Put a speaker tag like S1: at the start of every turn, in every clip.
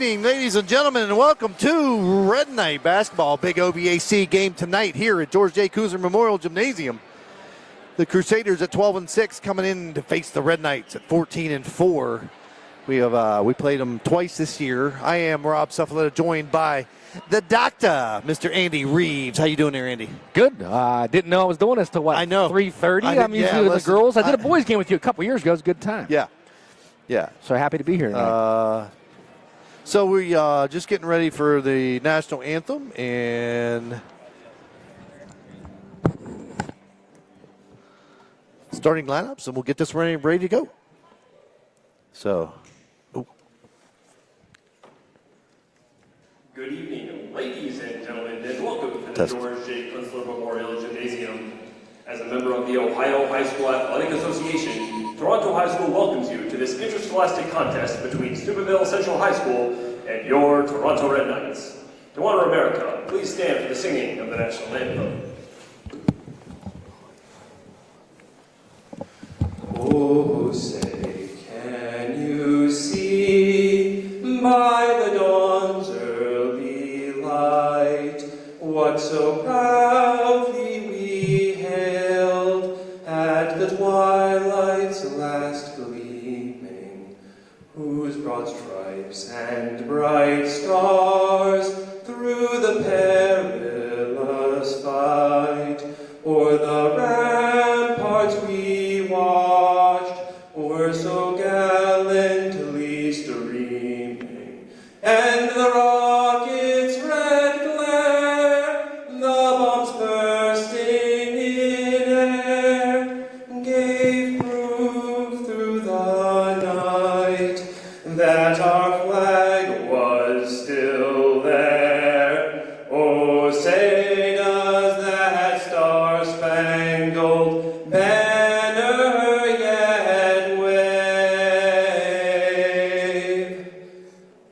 S1: evening, ladies and gentlemen, and welcome to Red Knight Basketball. Big OVAC game tonight here at George J. Kuzer Memorial Gymnasium. The Crusaders at 12-6 coming in to face the Red Knights at 14-4. We played them twice this year. I am Rob Suffaletta, joined by the doctor, Mr. Andy Reeves. How you doing there, Andy?
S2: Good. Didn't know I was doing this till what?
S1: I know.
S2: 3:30. I'm usually with the girls. I did a boys game with you a couple years ago. It was a good time.
S1: Yeah.
S2: So happy to be here tonight.
S1: So we just getting ready for the national anthem and starting lineups, and we'll get this ready to go. So.
S3: Good evening, ladies and gentlemen, and welcome to the George J. Kuzer Memorial Gymnasium. As a member of the Ohio High School Athletic Association, Toronto High School welcomes you to this interscholastic contest between Steubenville Central High School and your Toronto Red Knights. To honor America, please stand for the singing of the national anthem. Oh, say, can you see by the dawn's early light what so proudly we hailed at the twilight's last gleaming, whose broad stripes and bright stars through the perilous fight o'er the ramparts we watched were so gallantly streaming, and the rocket's red glare, the bombs bursting in air, gave proof through the night that our flag was still there. Oh, say does that star-spangled banner yet wave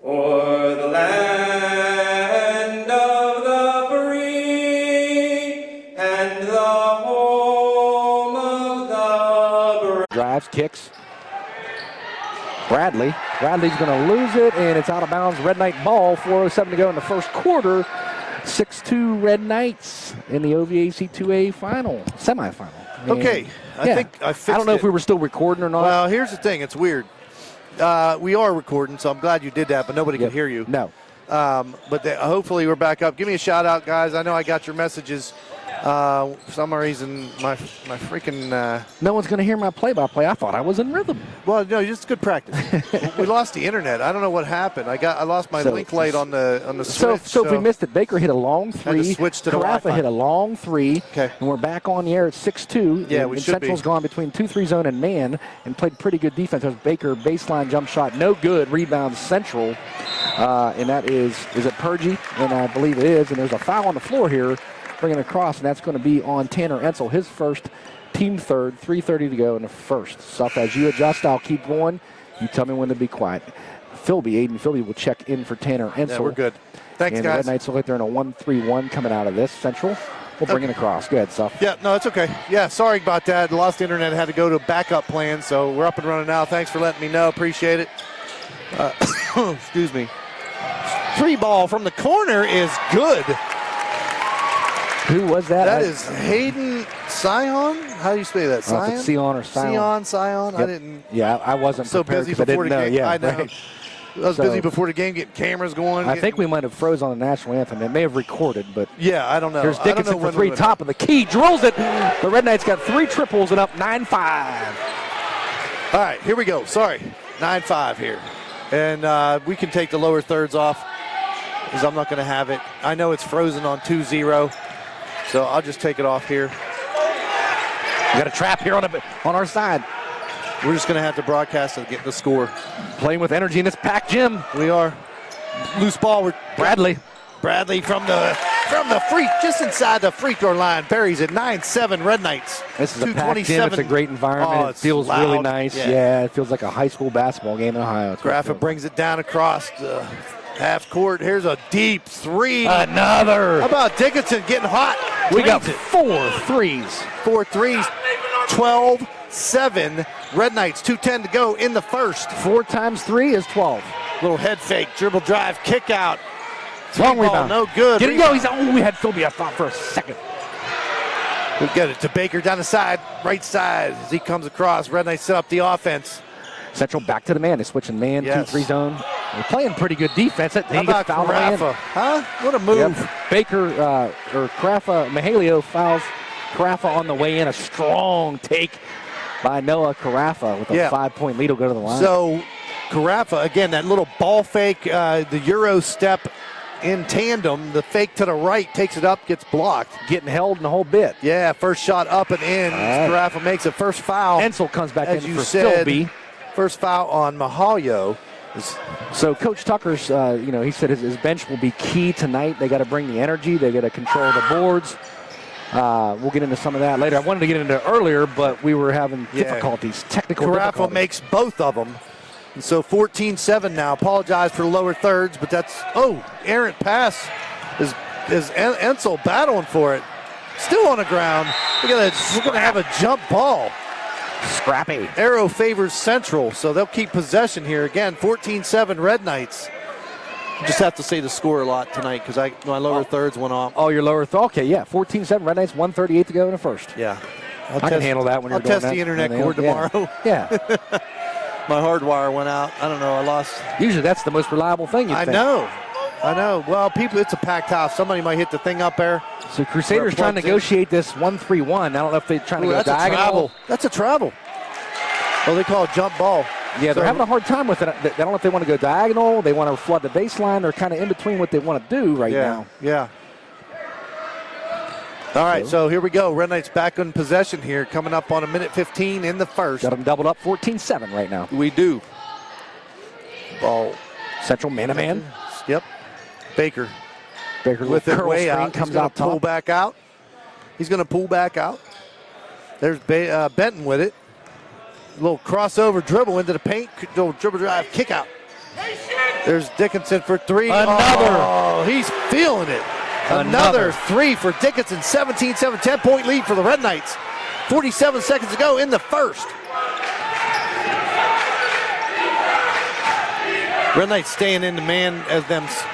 S3: o'er the land of the free and the home of the brave.
S2: Drives, kicks. Bradley's going to lose it, and it's out of bounds. Red Knight ball, 4:07 to go in the first quarter. 6-2 Red Knights in the OVAC 2A semifinal.
S1: Okay, I think I fixed it.
S2: I don't know if we were still recording or not.
S1: Well, here's the thing. It's weird. We are recording, so I'm glad you did that, but nobody can hear you.
S2: No.
S1: But hopefully we're back up. Give me a shout out, guys. I know I got your messages. For some reason, my freaking...
S2: No one's going to hear my play-by-play. I thought I was in rhythm.
S1: Well, no, just good practice. We lost the internet. I don't know what happened. I lost my link light on the switch.
S2: So if we missed it, Baker hit a long three.
S1: Had to switch to the
S2: Carafa
S1: Wi-Fi.
S2: hit a long three.
S1: Okay.
S2: And we're back on the air at 6-2.
S1: Yeah, we
S2: and
S1: should
S2: Central's
S1: be.
S2: gone between 2-3 zone and man and played pretty good defense. There's Baker baseline jump shot, no good. Rebound Central. And that is it Purgy? And I believe it is. And there's a foul on the floor here. Bringing across, and that's going to be on Tanner Ensel, his first, team third, 3:30 to go in the first. Suff, as you adjust, I'll keep going. You tell me when to be quiet. Aiden Philby will check in for Tanner Ensel.
S1: Yeah, we're good. Thanks,
S2: and
S1: guys.
S2: the Red Knights look like they're in a 1-3-1 coming out of this. Central will bring it across. Go ahead, Suff.
S1: Yeah, no, it's okay. Yeah, sorry about that. Lost the internet, had to go to backup plan, so we're up and running now. Thanks for letting me know. Appreciate it. Excuse me. Three ball from the corner is good.
S2: Who was that?
S1: That is Hayden Sion. How do you say that?
S2: I don't know if it's Sion or Sion.
S1: Sion.
S2: Yep.
S1: I didn't.
S2: Yeah, I wasn't
S1: so
S2: prepared
S1: busy
S2: 'cause I
S1: before
S2: didn't
S1: the
S2: know.
S1: game.
S2: Yeah,
S1: I know.
S2: right.
S1: I was busy before the game, getting cameras going.
S2: I think we might have froze on the national anthem. It may have recorded, but
S1: yeah, I don't know.
S2: Here's Dickinson for three, top of the key, drills it. The Red Knights got three triples and up 9-5.
S1: All right, here we go. Sorry, 9-5 here, and we can take the lower thirds off because I'm not going to have it. I know it's frozen on 2-0. So I'll just take it off here.
S2: We got a trap here on our side.
S1: We're just going to have to broadcast and get the score.
S2: Playing with energy in this packed gym.
S1: We are. Loose ball.
S2: Bradley
S1: from the free, just inside the free throw line. Buries it. 9-7 Red Knights.
S2: This is a packed gym. It's a great environment.
S1: Oh,
S2: it feels
S1: loud.
S2: really nice. Yeah, it feels like a high school basketball game in Ohio.
S1: Graphic brings it down across the half court. Here's a deep three.
S2: Another.
S1: How about Dickinson getting hot?
S2: We got 4 threes.
S1: 4 threes. 12-7 Red Knights. 2:10 to go in the first.
S2: 4 times 3 is 12.
S1: Little head fake, dribble drive, kick out.
S2: Long
S1: Ball,
S2: rebound.
S1: no good.
S2: Get it go. We had Philby, I thought, for a second.
S1: We'll get it to Baker down the side, right side. As he comes across, Red Knights set up the offense.
S2: Central back to the man. They're switching man,
S1: Yes.
S2: 2-3 zone. They're playing pretty good defense.
S1: How about Carafa? Huh? What a move.
S2: Yep. Baker, or Carafa, Mihailio fouls Carafa on the way in. A strong take by Noah Carafa with a 5-point lead. Will go to the line.
S1: So Carafa, again, that little ball fake, the Euro step in tandem. The fake to the right takes it up, gets blocked.
S2: Getting held in the whole bit.
S1: Yeah, first shot up and in. Carafa makes it. First foul.
S2: Ensel comes back
S1: as
S2: in
S1: you
S2: for
S1: said,
S2: Philby.
S1: First foul on Mihailio.
S2: So Coach Tucker's, he said his bench will be key tonight. They got to bring the energy. They got to control the boards. We'll get into some of that later. I wanted to get into it earlier, but we were having difficulties, technical
S1: Carafa
S2: difficulties.
S1: makes both of them. And so 14-7 now. Apologize for the lower thirds, but that's, errant pass is Ensel battling for it. Still on the ground. We're going to have a jump ball.
S2: Scrappy.
S1: Arrow favors Central, so they'll keep possession here. Again, 14-7 Red Knights. You just have to say the score a lot tonight because my lower thirds went off.
S2: Oh, your lower third. Okay, yeah. 14-7 Red Knights, 1:38 to go in the first.
S1: Yeah.
S2: I can handle that when you're doing
S1: I'll test
S2: that.
S1: the internet cord tomorrow.
S2: Yeah.
S1: My hard wire went out. I don't know. I lost.
S2: Usually that's the most reliable thing you think.
S1: I know. Well, it's a packed house. Somebody might hit the thing up there.
S2: So Crusaders trying to negotiate this 1-3-1. I don't know if they're trying to go diagonal.
S1: That's a travel. Oh, they call it jump ball.
S2: Yeah, they're having a hard time with it. They don't know if they want to go diagonal. They want to flood the baseline. They're kind of in between what they want to do right now.
S1: Yeah. All right, so here we go. Red Knights back in possession here, coming up on 1:15 in the first.
S2: Got them doubled up 14-7 right now.
S1: We do. Ball.
S2: Central man-to-man.
S1: Yep. Baker
S2: with
S1: it
S2: curl
S1: way
S2: screen
S1: out.
S2: comes
S1: He's
S2: out top.
S1: Pull back out. He's going to pull back out. There's Benton with it. Little crossover dribble into the paint. Little dribble drive, kick out. There's Dickinson for three. Oh, he's feeling it. Another three for Dickinson. 17-7, 10-point lead for the Red Knights. 47 seconds to go in the first. Red Knights staying in the man as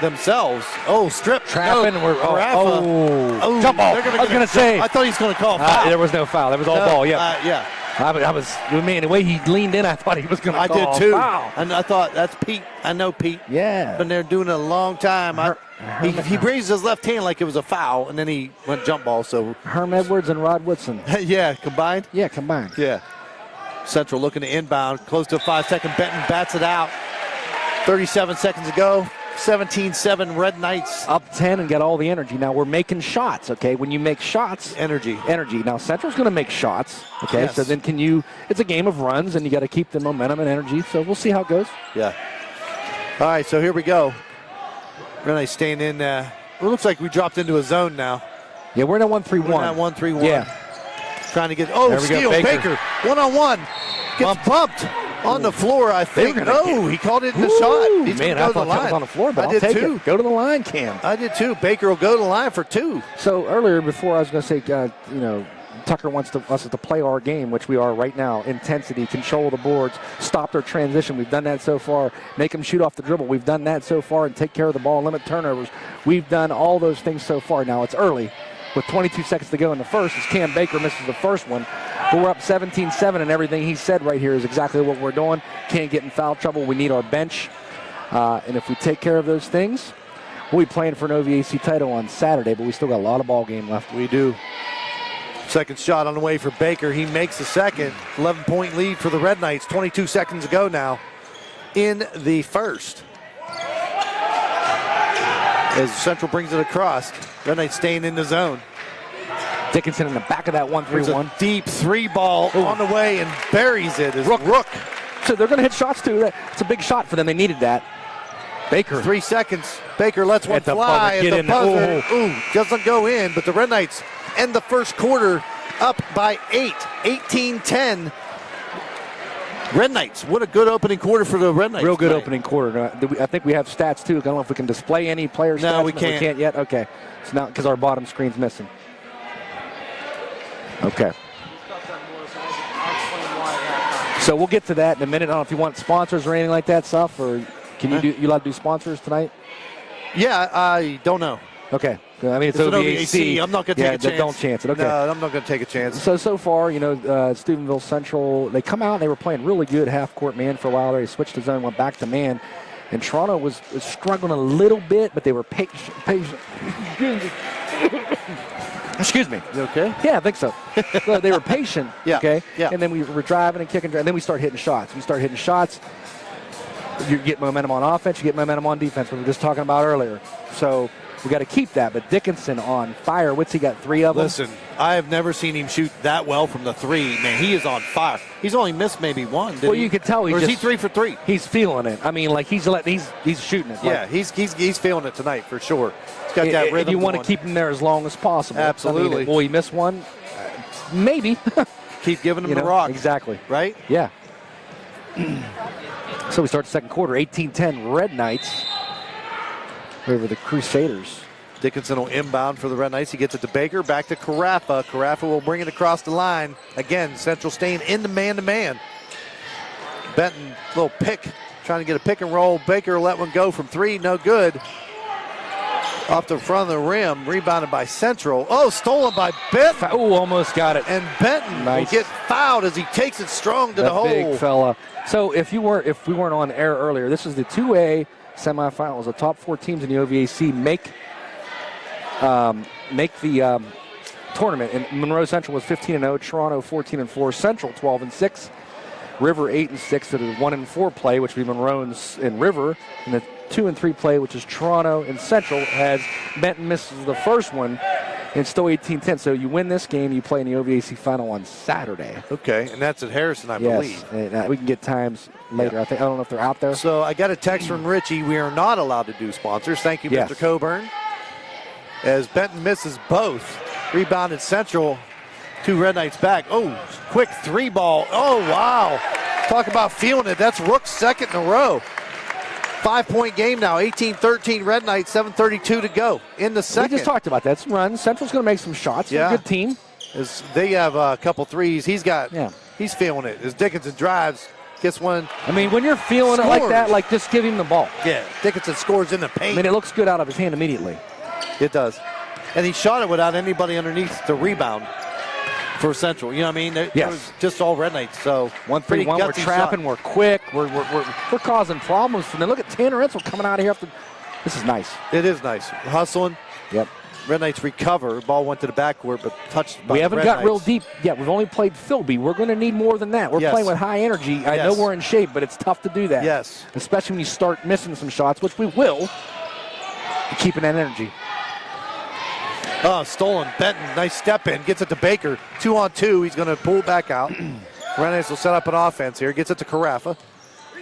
S1: themselves. Oh, strip.
S2: Trapping.
S1: No,
S2: Jump ball. I was going to say.
S1: I thought he was going to call foul.
S2: There was no foul. That was all ball. Yeah.
S1: Yeah.
S2: The way he leaned in, I thought he was going to call
S1: I did too.
S2: Foul.
S1: And I thought, that's Pete. I know Pete.
S2: Yeah.
S1: Been there doing it a long time. He raised his left hand like it was a foul, and then he went jump ball. So
S2: Herm Edwards and Rod Woodson.
S1: Yeah, combined?
S2: Yeah, combined.
S1: Yeah. Central looking to inbound. Close to a 5-second. Benton bats it out. 37 seconds to go. 17-7 Red Knights.
S2: Up 10 and got all the energy. Now we're making shots, okay? When you make shots.
S1: Energy.
S2: Now Central's going to make shots, okay?
S1: Yes.
S2: So then it's a game of runs and you got to keep the momentum and energy. So we'll see how it goes.
S1: Yeah. All right, so here we go. Red Knights staying in. It looks like we dropped into a zone now.
S2: Yeah, we're in a 1-3-1.
S1: We're in that 1-3-1.
S2: Yeah.
S1: Trying to get, steal, Baker. One-on-one. Gets bumped. On the floor, I think. He called it in the shot. He's
S2: man, I thought that was on the floor, but I'll take it. Go to the line, Cam.
S1: I did too. Baker will go to the line for two.
S2: So earlier, before I was going to say, Tucker wants us to play our game, which we are right now. Intensity, control the boards, stop their transition. We've done that so far. Make them shoot off the dribble. We've done that so far, and take care of the ball, limit turnovers. We've done all those things so far. Now it's early. With 22 seconds to go in the first, as Cam Baker misses the first one. But we're up 17-7, and everything he said right here is exactly what we're doing. Can't get in foul trouble. We need our bench. And if we take care of those things, we'll be playing for an OVAC title on Saturday, but we still got a lot of ball game left.
S1: We do. Second shot on the way for Baker. He makes the second. 11-point lead for the Red Knights. 22 seconds to go now in the first. As Central brings it across, Red Knights staying in the zone.
S2: Dickinson in the back of that 1-3-1.
S1: A deep three ball on the way and buries it. Rook.
S2: So they're going to hit shots too. It's a big shot for them. They needed that. Baker.
S1: 3 seconds. Baker lets one fly
S2: at the
S1: buzzer. Doesn't go in, but the Red Knights end the first quarter up by 8. 18-10. Red Knights. What a good opening quarter for the Red Knights.
S2: Real good opening quarter. I think we have stats too. I don't know if we can display any player stats.
S1: No, we can't.
S2: We can't yet. Okay. It's not because our bottom screen's missing. Okay. So we'll get to that in a minute. I don't know if you want sponsors or anything like that stuff, or Can you you allowed to do sponsors tonight?
S1: Yeah, I don't know.
S2: Okay. I mean, it's
S1: an
S2: OVAC.
S1: I'm not going to take a chance.
S2: Don't chance it. Okay.
S1: No, I'm not going to take a chance.
S2: So far, Steubenville Central, they come out and they were playing really good half-court man for a while. They switched to zone, went back to man. And Toronto was struggling a little bit, but they were patient. Excuse me.
S1: You okay?
S2: Yeah, I think so. So they were patient.
S1: Yeah.
S2: Okay.
S1: Yeah.
S2: And then we were driving and kicking, and then we start hitting shots. You get momentum on offense, you get momentum on defense, we were just talking about earlier. So we got to keep that. But Dickinson on fire. He got 3 of them.
S1: Listen, I have never seen him shoot that well from the 3. Man, he is on fire. He's only missed maybe 1.
S2: Well, you can tell
S1: or is he 3 for 3?
S2: He's feeling it. I mean, like he's shooting it.
S1: Yeah, he's feeling it tonight for sure. He's got that rhythm.
S2: You want to
S1: going.
S2: keep him there as long as possible.
S1: Absolutely.
S2: I mean, will he miss one? Maybe.
S1: Keep giving him the rock.
S2: Exactly.
S1: Right?
S2: Yeah. So we start the second quarter, 18-10 Red Knights over the Crusaders.
S1: Dickinson will inbound for the Red Knights. He gets it to Baker, back to Carafa. Carafa will bring it across the line. Again, Central staying in the man-to-man. Benton, little pick, trying to get a pick and roll. Baker let one go from 3, no good. Off the front of the rim, rebounded by Central. Oh, stolen by Benton.
S2: Oh, almost got it.
S1: And Benton will get fouled as he takes it strong to the hole.
S2: Big fella. So if we weren't on air earlier, this is the 2A semifinals. The top 4 teams in the OVAC make the tournament. And Monroe Central was 15-0, Toronto 14-4, Central 12-6, River 8-6 to the 1-4 play, which would be Monroe and River, and the 2-3 play, which is Toronto and Central, as Benton misses the first one. And it's still 18-10. So you win this game, you play in the OVAC final on Saturday.
S1: Okay, and that's at Harrison, I believe.
S2: And, we can get times later.
S1: Yeah.
S2: I don't know if they're out there.
S1: So I got a text from Richie. We are not allowed to do sponsors. Thank you,
S2: Yes.
S1: Mr. Coburn. As Benton misses both. Rebounded Central. 2 Red Knights back. Oh, quick 3 ball. Oh, wow. Talk about feeling it. That's Rook's second in a row. 5-point game now, 18-13 Red Knights, 7:32 to go in the second.
S2: We just talked about that. Some runs. Central's going to make some shots. They're a good team.
S1: As they have a couple threes. He's feeling it. As Dickinson drives, gets one.
S2: I mean, when you're feeling it like that, like just give him the ball.
S1: Yeah, Dickinson scores in the paint.
S2: I mean, it looks good out of his hand immediately.
S1: It does. And he shot it without anybody underneath the rebound for Central. You know what I mean? It was just all Red Knights. So
S2: 1-3-1, we're trapping, we're quick, we're causing problems. And then look at Tanner Ensel coming out of here after. This is nice.
S1: It is nice. Hustling.
S2: Yep.
S1: Red Knights recover. Ball went to the backcourt, but touched by
S2: We haven't got
S1: Knights.
S2: real deep yet. We've only played Philby. We're going to need more than that. We're playing with high energy. I know we're in shape, but it's tough to do that.
S1: Yes.
S2: Especially when you start missing some shots, which we will. Keeping that energy.
S1: Oh, stolen. Benton, nice step in. Gets it to Baker. 2-on-2. He's going to pull back out. Red Knights will set up an offense here. Gets it to Carafa.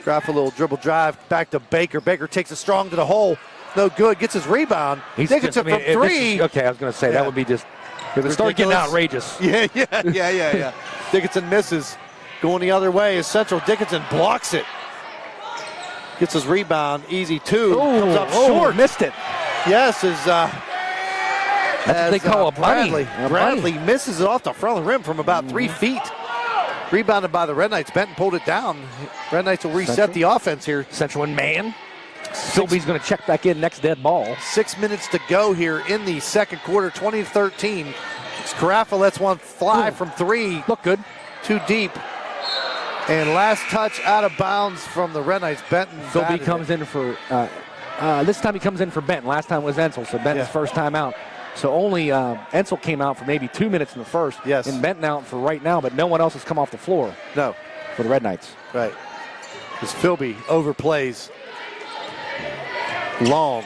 S1: Carafa, a little dribble drive. Back to Baker. Baker takes it strong to the hole. No good. Gets his rebound. Dickinson from 3.
S2: Okay, I was going to say, that would be just. It would start getting outrageous.
S1: Yeah. Dickinson misses. Going the other way is Central. Dickinson blocks it. Gets his rebound. Easy 2. Comes up short.
S2: Missed it.
S1: Yes,
S2: That's what they call a bunny.
S1: Bradley misses it off the front of the rim from about 3 feet. Rebounded by the Red Knights. Benton pulled it down. Red Knights will reset the offense here.
S2: Central and man. Philby's going to check back in next dead ball.
S1: 6 minutes to go here in the second quarter, 20-13. Carafa lets one fly from 3.
S2: Look good.
S1: Too deep. And last touch out of bounds from the Red Knights. Benton.
S2: Philby comes in for, this time he comes in for Benton. Last time was Ensel, so Benton's first time out. So only Ensel came out for maybe 2 minutes in the first.
S1: Yes.
S2: And Benton out for right now, but no one else has come off the floor.
S1: No.
S2: For the Red Knights.
S1: Right. Because Philby overplays. Long.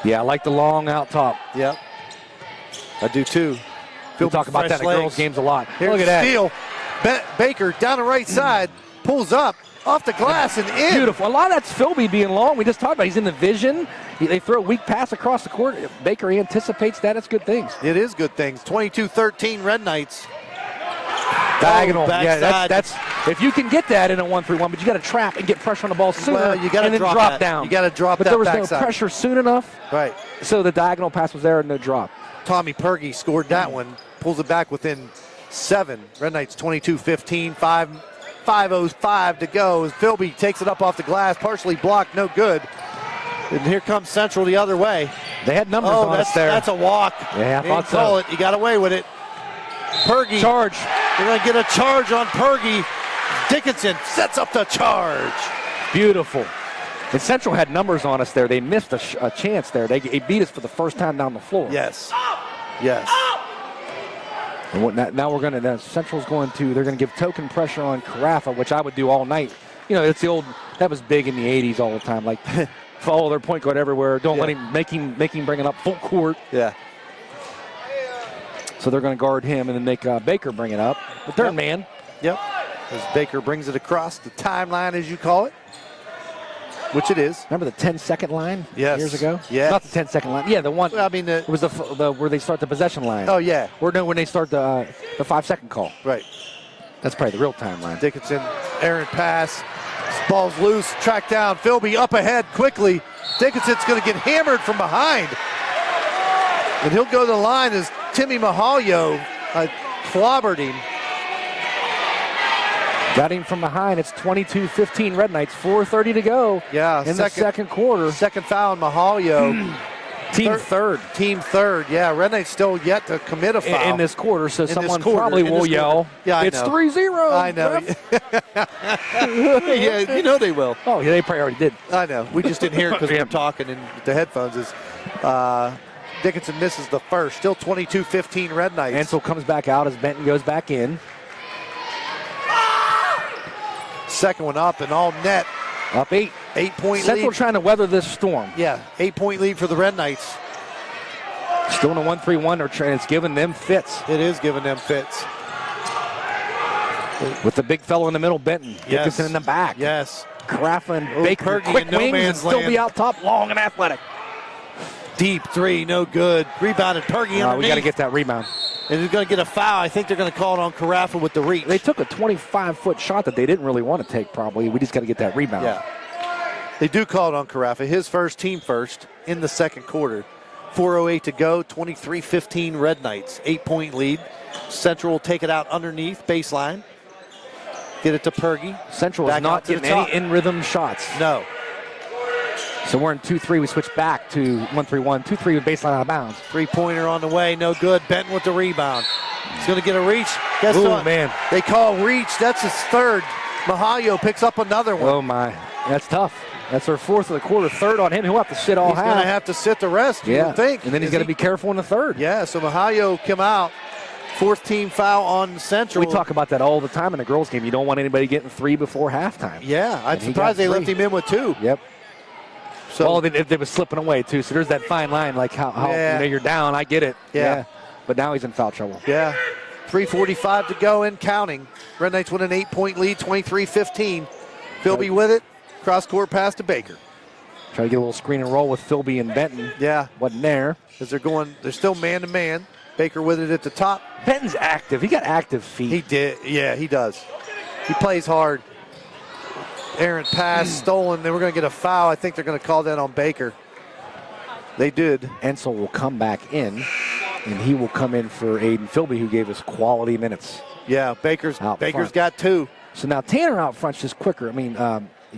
S2: Yeah, I like the long out top.
S1: Yep. I do too.
S2: We'll talk about that in girls' games a lot.
S1: Here's
S2: Look at that.
S1: Steal. Baker down the right side. Pulls up. Off the glass and in.
S2: Beautiful. A lot of that's Philby being long. We just talked about it. He's in the vision. They throw a weak pass across the court. Baker anticipates that. It's good things.
S1: It is good things. 22-13 Red Knights.
S2: Diagonal.
S1: Backside.
S2: That's if you can get that in a 1-3-1, but you got to trap and get pressure on the ball sooner.
S1: Well, you got to
S2: and then
S1: drop
S2: down.
S1: You got to drop
S2: but
S1: that
S2: there was
S1: backside.
S2: no pressure soon enough.
S1: Right.
S2: So the diagonal pass was there and no drop.
S1: Tommy Pergy scored that one. Pulls it back within 7. Red Knights 22-15. 5:05 to go as Philby takes it up off the glass, partially blocked, no good. And here comes Central the other way.
S2: They had numbers on us there.
S1: That's a walk.
S2: Yeah, I thought so.
S1: Call it. He got away with it. Pergy.
S2: Charge.
S1: They're going to get a charge on Pergy. Dickinson sets up the charge.
S2: Beautiful. And Central had numbers on us there. They missed a chance there. They beat us for the first time down the floor.
S1: Yes. Yes.
S2: And now we're going to, Central's going to, they're going to give token pressure on Carafa, which I would do all night. You know, it's the old, that was big in the 80s all the time. Like, follow their point guard everywhere. Don't let him, make him bring it up full court.
S1: Yeah.
S2: So they're going to guard him and then make Baker bring it up. The third man.
S1: Yep. As Baker brings it across the timeline, as you call it. Which it is.
S2: Remember the 10-second line years ago?
S1: Yes.
S2: Not the 10-second line. Yeah, the one.
S1: Well, I mean,
S2: it was the where they start the possession line.
S1: Oh, yeah.
S2: Or no, when they start the 5-second call.
S1: Right.
S2: That's probably the real timeline.
S1: Dickinson, errant pass. Ball's loose, tracked down. Philby up ahead quickly. Dickinson's going to get hammered from behind. And he'll go to the line as Timmy Mahalio clobbered him.
S2: Got him from behind. It's 22-15 Red Knights. 4:30 to go.
S1: Yeah,
S2: in the second quarter.
S1: Second foul on Mahalio.
S2: Team third.
S1: Team third. Yeah, Red Knights still yet to commit a foul
S2: in this quarter. So someone probably will yell.
S1: Yeah,
S2: it's 3-0.
S1: I know. Yeah, you know they will.
S2: Oh, yeah, they probably already did.
S1: I know. We just didn't hear it because we were talking in the headphones. Dickinson misses the first. Still 22-15 Red Knights.
S2: Ansel comes back out as Benton goes back in.
S1: Second one up and all net.
S2: Up 8.
S1: 8-point lead.
S2: Central trying to weather this storm.
S1: Yeah, 8-point lead for the Red Knights.
S2: Still in a 1-3-1. It's giving them fits.
S1: It is giving them fits.
S2: With the big fellow in the middle, Benton.
S1: Yes.
S2: Dickinson in the back.
S1: Yes.
S2: Carafa and Baker.
S1: Pergy
S2: Quick
S1: in no
S2: wings
S1: man's
S2: and still
S1: land.
S2: be out top, long and athletic.
S1: Deep three, no good. Rebounded Pergy underneath.
S2: We got to get that rebound.
S1: And he's going to get a foul. I think they're going to call it on Carafa with the reach.
S2: They took a 25-foot shot that they didn't really want to take, probably. We just got to get that rebound.
S1: Yeah. They do call it on Carafa. His first, team first, in the second quarter. 4:08 to go, 23-15 Red Knights. 8-point lead. Central will take it out underneath, baseline. Get it to Pergy.
S2: Central is not getting any in-rhythm shots.
S1: No.
S2: So we're in 2-3. We switch back to 1-3-1. 2-3 with baseline out of bounds.
S1: Three-pointer on the way, no good. Benton with the rebound. He's going to get a reach. Guess what?
S2: Man.
S1: They call reach. That's his third. Mahalio picks up another one.
S2: Oh, my. That's tough. That's our fourth of the quarter. Third on him. He'll have to sit all half.
S1: He's going to have to sit the rest, you would think.
S2: And then he's going to be careful in the third.
S1: Yeah, so Mahalio come out. Fourth team foul on Central.
S2: We talk about that all the time in a girls' game. You don't want anybody getting 3 before halftime.
S1: Yeah, I'm surprised they left him in with 2.
S2: Yep.
S1: So,
S2: well, they was slipping away, too. So there's that fine line, like how you're down. I get it.
S1: Yeah.
S2: But now he's in foul trouble.
S1: Yeah. 3:45 to go and counting. Red Knights win an 8-point lead, 23-15. Philby with it. Cross-court pass to Baker.
S2: Try to get a little screen and roll with Philby and Benton.
S1: Yeah.
S2: Wasn't there.
S1: As they're still man-to-man. Baker with it at the top.
S2: Benton's active. He got active feet.
S1: He did. Yeah, he does. He plays hard. Errant pass, stolen. Then we're going to get a foul. I think they're going to call that on Baker. They did.
S2: Ansel will come back in, and he will come in for Aiden Philby, who gave us quality minutes.
S1: Yeah, Baker's got 2.
S2: So now Tanner out front's just quicker. I mean,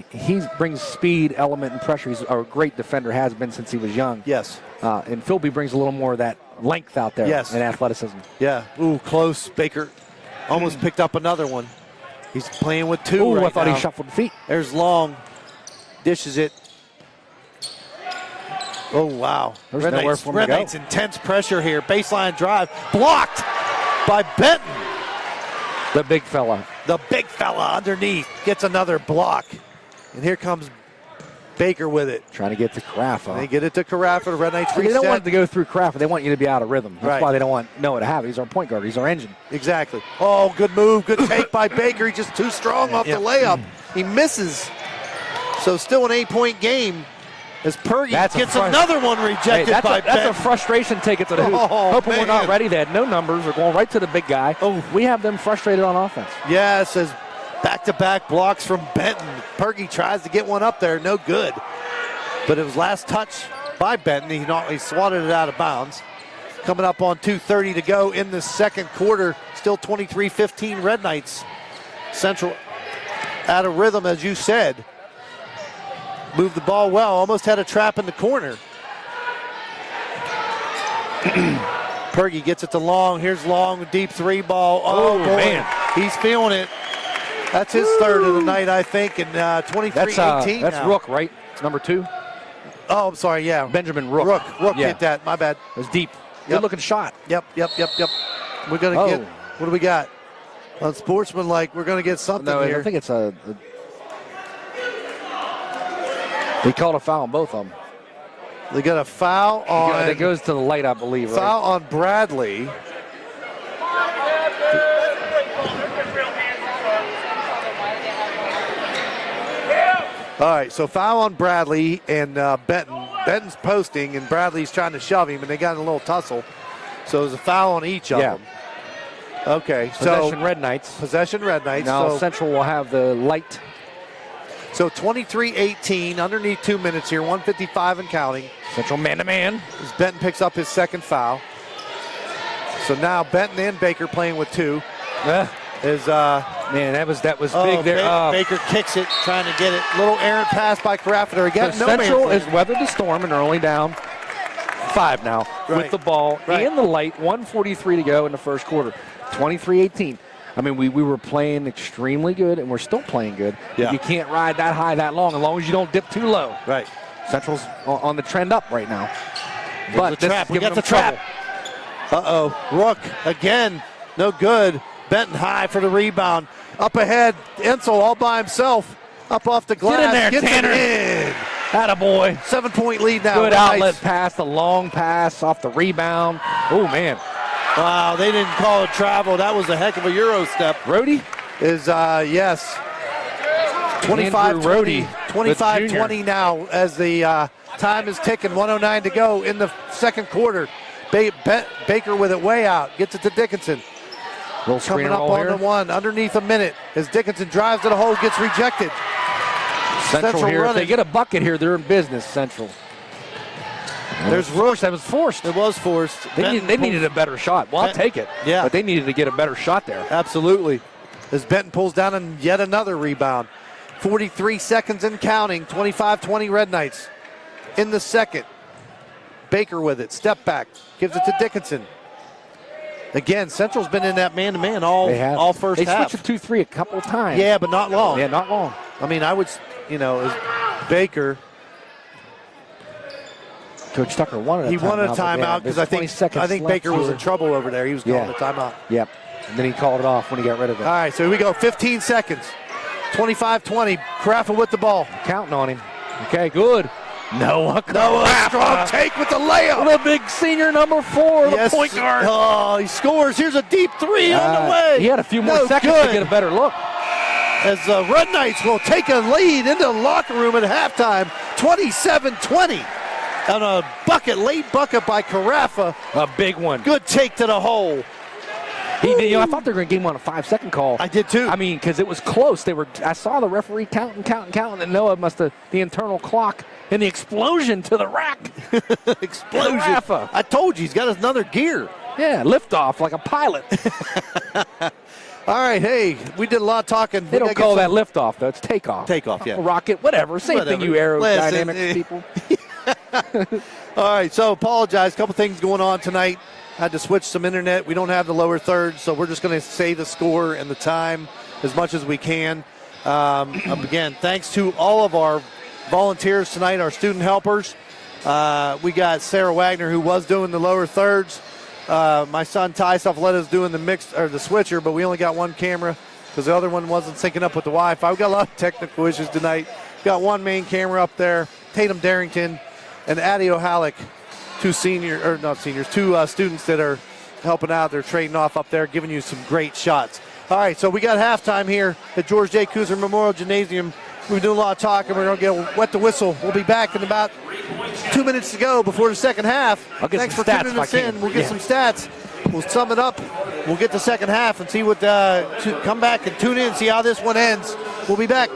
S2: he brings speed, element, and pressure. He's a great defender, has been since he was young.
S1: Yes.
S2: And Philby brings a little more of that length out there.
S1: Yes.
S2: And athleticism.
S1: Yeah. Ooh, close. Baker almost picked up another one. He's playing with 2 right now.
S2: I thought he shuffled feet.
S1: There's Long. Dishes it. Oh, wow.
S2: There's nowhere for him to go.
S1: Red Knights intense pressure here. Baseline drive. Blocked by Benton.
S2: The big fella.
S1: The big fella underneath gets another block. And here comes Baker with it.
S2: Trying to get to Carafa.
S1: They get it to Carafa. The Red Knights reset.
S2: They don't want it to go through Carafa. They want you to be out of rhythm. That's
S1: right.
S2: why they don't want Noah to have it. He's our point guard. He's our engine.
S1: Exactly. Oh, good move. Good take by Baker. He's just too strong off the layup. He misses. So still an 8-point game as Pergy gets another one rejected by Benton.
S2: That's a frustration taking to the hoop. Hoping we're not ready. They had no numbers. They're going right to the big guy. Oh, we have them frustrated on offense.
S1: Yes, as back-to-back blocks from Benton. Pergy tries to get one up there. No good. But it was last touch by Benton. He swatted it out of bounds. Coming up on 2:30 to go in the second quarter. Still 23-15 Red Knights. Central out of rhythm, as you said. Moved the ball well, almost had a trap in the corner. Pergy gets it to Long. Here's Long, deep three ball. Oh, boy.
S2: Man.
S1: He's feeling it. That's his third of the night, I think, and 23-18
S2: That's
S1: now.
S2: Rook, right? It's number 2.
S1: Oh, I'm sorry, yeah.
S2: Benjamin Rook.
S1: Rook
S2: Yeah.
S1: hit that, my bad.
S2: It was deep.
S1: Yep.
S2: Good looking shot.
S1: Yep. We're going to get, what do we got? Unsportsmanlike, we're going to get something
S2: No,
S1: here.
S2: I think it's he called a foul on both of them.
S1: They got a foul on.
S2: It goes to the light, I believe.
S1: Foul
S2: Right?
S1: on Bradley. All right, so foul on Bradley and Benton. Benton's posting, and Bradley's trying to shove him, and they got in a little tussle. So there's a foul on each of them. Okay,
S2: Possession Red Knights.
S1: Possession Red Knights.
S2: Now
S1: so,
S2: Central will have the light.
S1: So 23-18, underneath 2 minutes here, 1:55 and counting.
S2: Central man-to-man.
S1: As Benton picks up his second foul. So now Benton and Baker playing with 2.
S2: Man, that was big there.
S1: Baker kicks it, trying to get it. Little errant pass by Carafa. Again,
S2: So
S1: no
S2: Central
S1: man
S2: has weathered the storm and are only down 5 now with the ball and the light. 1:43 to go in the first quarter. 23-18. I mean, we were playing extremely good, and we're still playing good.
S1: Yeah.
S2: You can't ride that high that long, as long as you don't dip too low.
S1: Right.
S2: Central's on the trend up right now. But
S1: the trap. We got the trap. Uh-oh. Rook again. No good. Benton high for the rebound. Up ahead. Ensel all by himself. Up off the glass.
S2: Get in there,
S1: Gets
S2: Tanner.
S1: it in.
S2: Attaboy.
S1: 7-point lead now.
S2: Good
S1: Red
S2: outlet
S1: Knights.
S2: pass, the long pass off the rebound. Oh, man.
S1: Wow, they didn't call it travel. That was a heck of a Euro step.
S2: Rhodey?
S1: Is, yes. 25-20. 25-20 now as the time is ticking. 1:09 to go in the second quarter. Baker with it way out. Gets it to Dickinson.
S2: Little
S1: Coming
S2: screener
S1: up
S2: roll
S1: on
S2: here.
S1: the one. Underneath a minute as Dickinson drives to the hole. Gets rejected.
S2: Central here. If
S1: running.
S2: they get a bucket here, they're in business, Central.
S1: There's Rook.
S2: That was forced.
S1: It was forced.
S2: They needed a better shot. Well, I'll take it.
S1: Yeah.
S2: But they needed to get a better shot there.
S1: Absolutely. As Benton pulls down and yet another rebound. 43 seconds and counting. 25-20 Red Knights. In the second. Baker with it. Step back. Gives it to Dickinson. Again, Central's been in that man-to-man all first half.
S2: They switched to 2-3 a couple times.
S1: Yeah, but not long.
S2: Yeah, not long.
S1: I mean, I would, as Baker.
S2: Coach Tucker wanted a timeout.
S1: He wanted a timeout because I think Baker was in trouble over there. He was calling a timeout.
S2: Yep. And then he called it off when he got rid of it.
S1: All right, so here we go. 15 seconds. 25-20. Carafa with the ball.
S2: Counting on him. Okay, good. Noah
S1: strong take with the layup.
S2: The big senior number 4, the point guard.
S1: Oh, he scores. Here's a deep three on the way.
S2: He had a few more seconds to get a better look.
S1: As the Red Knights will take a lead into the locker room at halftime, 27-20. On a late bucket by Carafa.
S2: A big one.
S1: Good take to the hole.
S2: I thought they were going to give him on a 5-second call.
S1: I did too.
S2: I mean, because it was close. I saw the referee counting, and Noah must have the internal clock and the explosion to the rack.
S1: Explosion.
S2: Carafa.
S1: I told you, he's got another gear.
S2: Yeah, liftoff like a pilot.
S1: All right, hey, we did a lot of talking.
S2: They don't call that liftoff, though. It's takeoff.
S1: Takeoff, yeah.
S2: Rocket, whatever. Same thing, you aerodynamics people.
S1: All right, so apologize. A couple things going on tonight. Had to switch some internet. We don't have the lower third, so we're just going to say the score and the time as much as we can. Again, thanks to all of our volunteers tonight, our student helpers. We got Sarah Wagner, who was doing the lower thirds. My son Ty let us doing the mix or the switcher, but we only got one camera because the other one wasn't syncing up with the Wi-Fi. We got a lot of technical issues tonight. Got one main camera up there. Tatum Darrington and Addie O'Halleck, two students that are helping out. They're trading off up there, giving you some great shots. All right, so we got halftime here at George J. Kuzer Memorial Gymnasium. We're doing a lot of talking. We're going to get wet the whistle. We'll be back in about 2 minutes to go before the second half.
S2: I'll get
S1: Thanks
S2: some
S1: for
S2: stats
S1: tuning
S2: if
S1: us
S2: I can.
S1: in. We'll get some stats. We'll sum it up. We'll get the second half and see what. Come back and tune in, see how this one ends. We'll be back.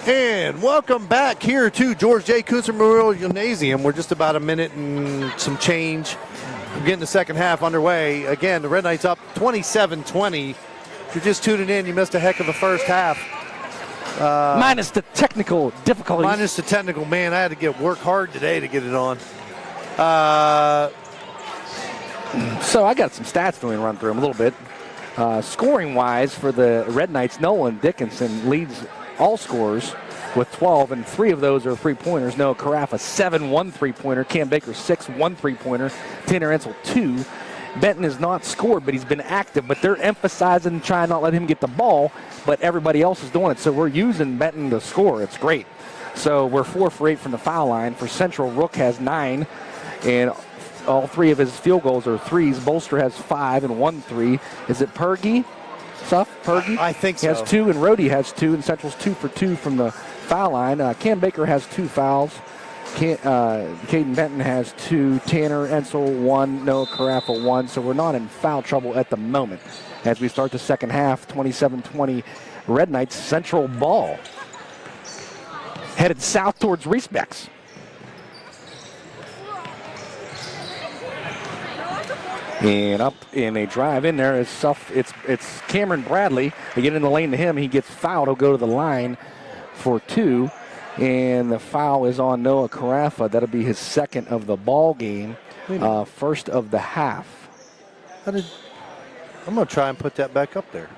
S1: And welcome back here to George J. Kuser Memorial Gymnasium. We're just about a minute and some change. We're getting the second half underway. Again, the Red Knights up 27-20. If you're just tuning in, you missed a heck of a first half.
S2: Minus the technical difficulties.
S1: Minus the technical, man. I had to work hard today to get it on.
S2: So I got some stats to run through them a little bit. Scoring-wise for the Red Knights, Nolan Dickinson leads all scorers with 12, and 3 of those are three-pointers. Noah Carafa, 7-1 three-pointer. Cam Baker, 6-1 three-pointer. Tanner Ensel, 2. Benton has not scored, but he's been active. But they're emphasizing trying not let him get the ball, but everybody else is doing it. So we're using Benton to score. It's great. So we're 4 for 8 from the foul line. For Central, Rook has 9, and all 3 of his field goals are threes. Bolster has 5 and 1 3. Is it Purgy? Purgy?
S1: I think so.
S2: He has 2, and Rhodey has 2, and Central's 2 for 2 from the foul line. Cam Baker has 2 fouls. Caden Benton has 2. Tanner Ensel 1. Noah Carafa 1. So we're not in foul trouble at the moment. As we start the second half, 27-20 Red Knights. Central ball. Headed south towards Reesbeck's. And up in a drive in there is it's Cameron Bradley. They get in the lane to him. He gets fouled. He'll go to the line for 2. And the foul is on Noah Carafa. That'll be his second of the ball game, first of the half.
S1: I'm going to try and put that back up there.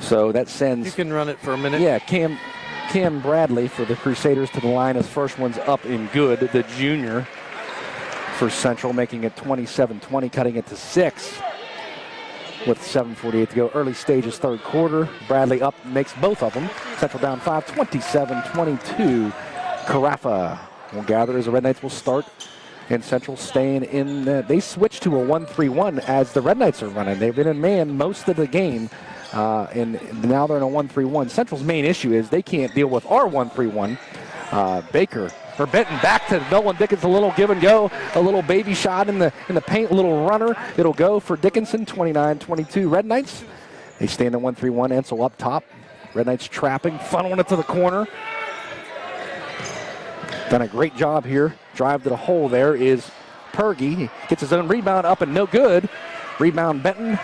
S2: So that sends...
S1: You can run it for a minute.
S2: Yeah, Cam Bradley for the Crusaders to the line. His first one's up and good. The junior for Central, making it 27-20, cutting it to 6 with 7:48 to go. Early stages, third quarter. Bradley up, makes both of them. Central down 5, 27-22. Carafa will gather as the Red Knights will start. And Central staying in. They switched to a 1-3-1 as the Red Knights are running. They've been in man most of the game. And now they're in a 1-3-1. Central's main issue is they can't deal with our 1-3-1. Benton back to Nolan Dickinson, a little give and go, a little baby shot in the paint, a little runner. It'll go for Dickinson, 29-22. Red Knights, they stand in 1-3-1. Ensel up top. Red Knights trapping, funneling it to the corner. Done a great job here. Drive to the hole there is Purgy. He gets his own rebound up and no good. Rebound Benton.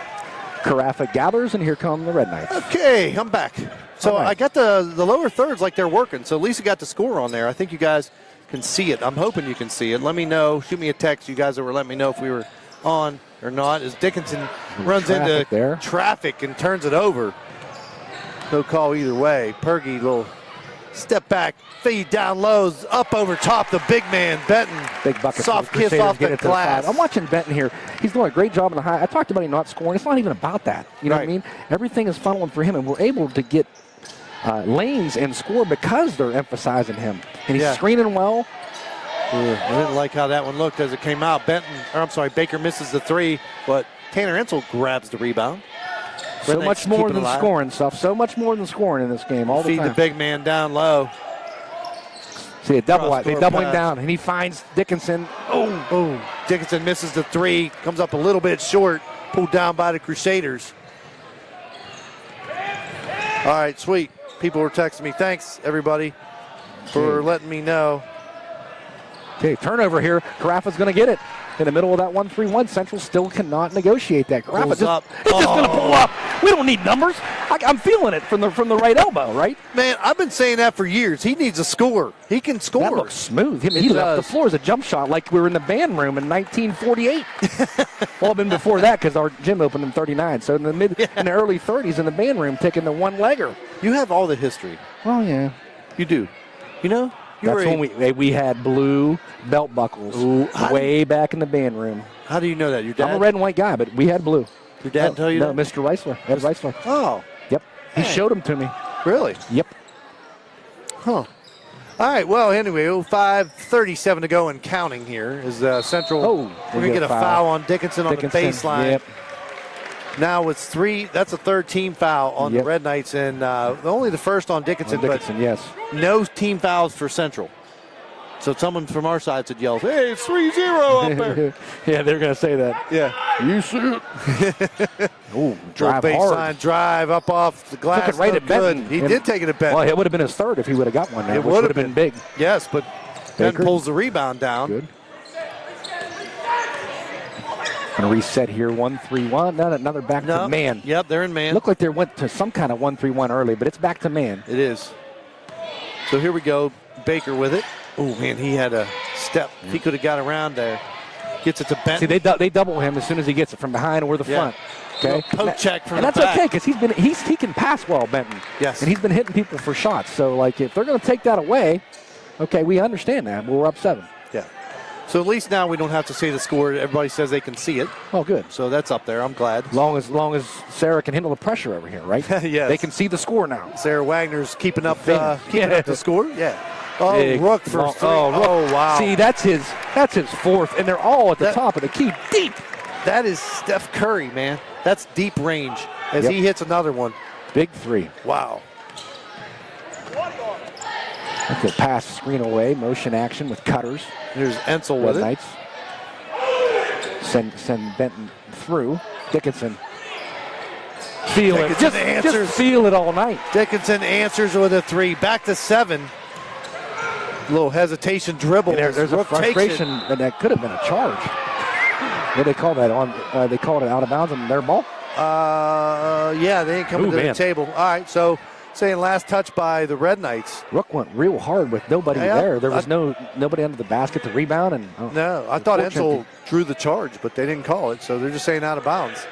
S2: Carafa gathers, and here come the Red Knights.
S1: Okay, I'm back. So
S2: right.
S1: I got the lower thirds like they're working. So Lisa got the score on there. I think you guys can see it. I'm hoping you can see it. Let me know. Shoot me a text, you guys, that were letting me know if we were on or not. As Dickinson runs into traffic and turns it over. No call either way. Purgy, little step back, feed down lows, up over top, the big man, Benton.
S2: Big bucket.
S1: Soft kiss off the glass.
S2: I'm watching Benton here. He's doing a great job in the high. I talked about him not scoring. It's not even about that. You know what I mean? Everything is funneling for him, and we're able to get lanes and score because they're emphasizing him. And he's screening well.
S1: I didn't like how that one looked as it came out. Baker misses the 3, but Tanner Ensel grabs the rebound.
S2: So much more than scoring stuff. So much more than scoring in this game all the time.
S1: Feed the big man down low.
S2: See, they double him down, and he finds Dickinson.
S1: Oh. Dickinson misses the 3, comes up a little bit short, pulled down by the Crusaders. All right, sweet. People were texting me. Thanks, everybody, for letting me know.
S2: Okay, turnover here. Carafa's going to get it. In the middle of that 1-3-1, Central still cannot negotiate that. Carafa just going to pull up. We don't need numbers. I'm feeling it from the right elbow, right?
S1: Man, I've been saying that for years. He needs a score. He can score.
S2: That looks smooth. He left the floor as a jump shot like we were in the band room in 1948. Well, been before that because our gym opened in 39. So in the early 30s in the band room taking the one-legger.
S1: You have all the history.
S2: Oh, yeah.
S1: You do. You know?
S2: That's when we had blue belt buckles way back in the band room.
S1: How do you know that? Your dad?
S2: I'm a red and white guy, but we had blue.
S1: Your dad tell you that?
S2: No, Mr. Reisler. Ed Reisler.
S1: Oh.
S2: Yep. He showed them to me.
S1: Really?
S2: Yep.
S1: Huh. All right, well, anyway, 5:37 to go and counting here is Central.
S2: Oh,
S1: we're going to get a foul on Dickinson on the baseline.
S2: Yep.
S1: Now it's 3. That's a third team foul on the Red Knights, and only the first on Dickinson.
S2: Yes.
S1: No team fouls for Central. So someone from our side should yell, "Hey, it's 3-0 up there."
S2: Yeah, they're going to say that.
S1: Yeah.
S2: You see it. Ooh, drive
S1: baseline
S2: hard.
S1: drive up off the glass.
S2: Took it right
S1: no
S2: at Benton.
S1: good. He did take it at Benton.
S2: Well, it would have been his third if he would have got one now,
S1: It
S2: which would have been big.
S1: Yes, but Benton
S2: Baker.
S1: pulls the rebound down.
S2: Good. Going to reset here, 1-3-1. Now another back to man.
S1: Yep, they're in man.
S2: Looked like they went to some kind of 1-3-1 early, but it's back to man.
S1: It is. So here we go. Baker with it. Oh, man, he had a step. He could have got around there. Gets it to Benton.
S2: See, they double him as soon as he gets it from behind or the front. Okay,
S1: Poke check from
S2: and
S1: the
S2: that's
S1: back.
S2: okay because he can pass well, Benton.
S1: Yes.
S2: And he's been hitting people for shots. So like if they're going to take that away, okay, we understand that. But we're up 7.
S1: Yeah. So at least now we don't have to say the score. Everybody says they can see it.
S2: Oh, good.
S1: So that's up there. I'm glad.
S2: As long as Sarah can handle the pressure over here, right?
S1: Yes.
S2: They can see the score now.
S1: Sarah Wagner's keeping up the score. Yeah. Oh,
S2: Big,
S1: Rook for
S2: long,
S1: 3.
S2: Rook.
S1: Oh, wow.
S2: See, that's his fourth, and they're all at the top of the key, deep.
S1: That is Steph Curry, man. That's deep range as he hits another one.
S2: Big 3.
S1: Wow.
S2: That's a pass screen away, motion action with cutters.
S1: There's Ensel with
S2: Red
S1: it.
S2: Knights. Send Benton through. Dickinson. Feel
S1: Dickinson
S2: it.
S1: answers.
S2: Just feel it all night.
S1: Dickinson answers with a 3. Back to 7. Little hesitation dribble.
S2: And there's a
S1: Rook takes it.
S2: frustration, and that could have been a charge. What do they call that? They called it out of bounds on their ball?
S1: Yeah, they ain't coming to the table. All right, so saying last touch by the Red Knights.
S2: Rook went real hard with nobody there. There was nobody under the basket to rebound.
S1: No, I thought Ensel drew the charge, but they didn't call it, so they're just saying out of bounds.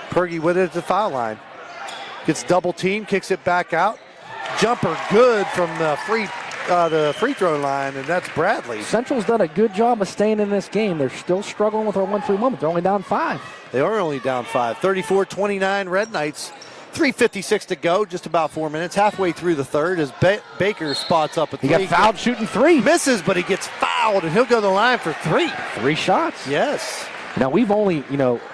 S1: Pergy with it at the foul line. Gets double teamed, kicks it back out. Jumper good from the free throw line, and that's Bradley.
S2: Central's done a good job of staying in this game. They're still struggling with our 1-3 but they're only down 5.
S1: They are only down 5. 34-29 Red Knights. 3:56 to go, just about 4 minutes. Halfway through the third as Baker spots up a 3.
S2: He got fouled shooting 3.
S1: Misses, but he gets fouled, and he'll go to the line for 3.
S2: 3 shots.
S1: Yes.
S2: Now, we've only,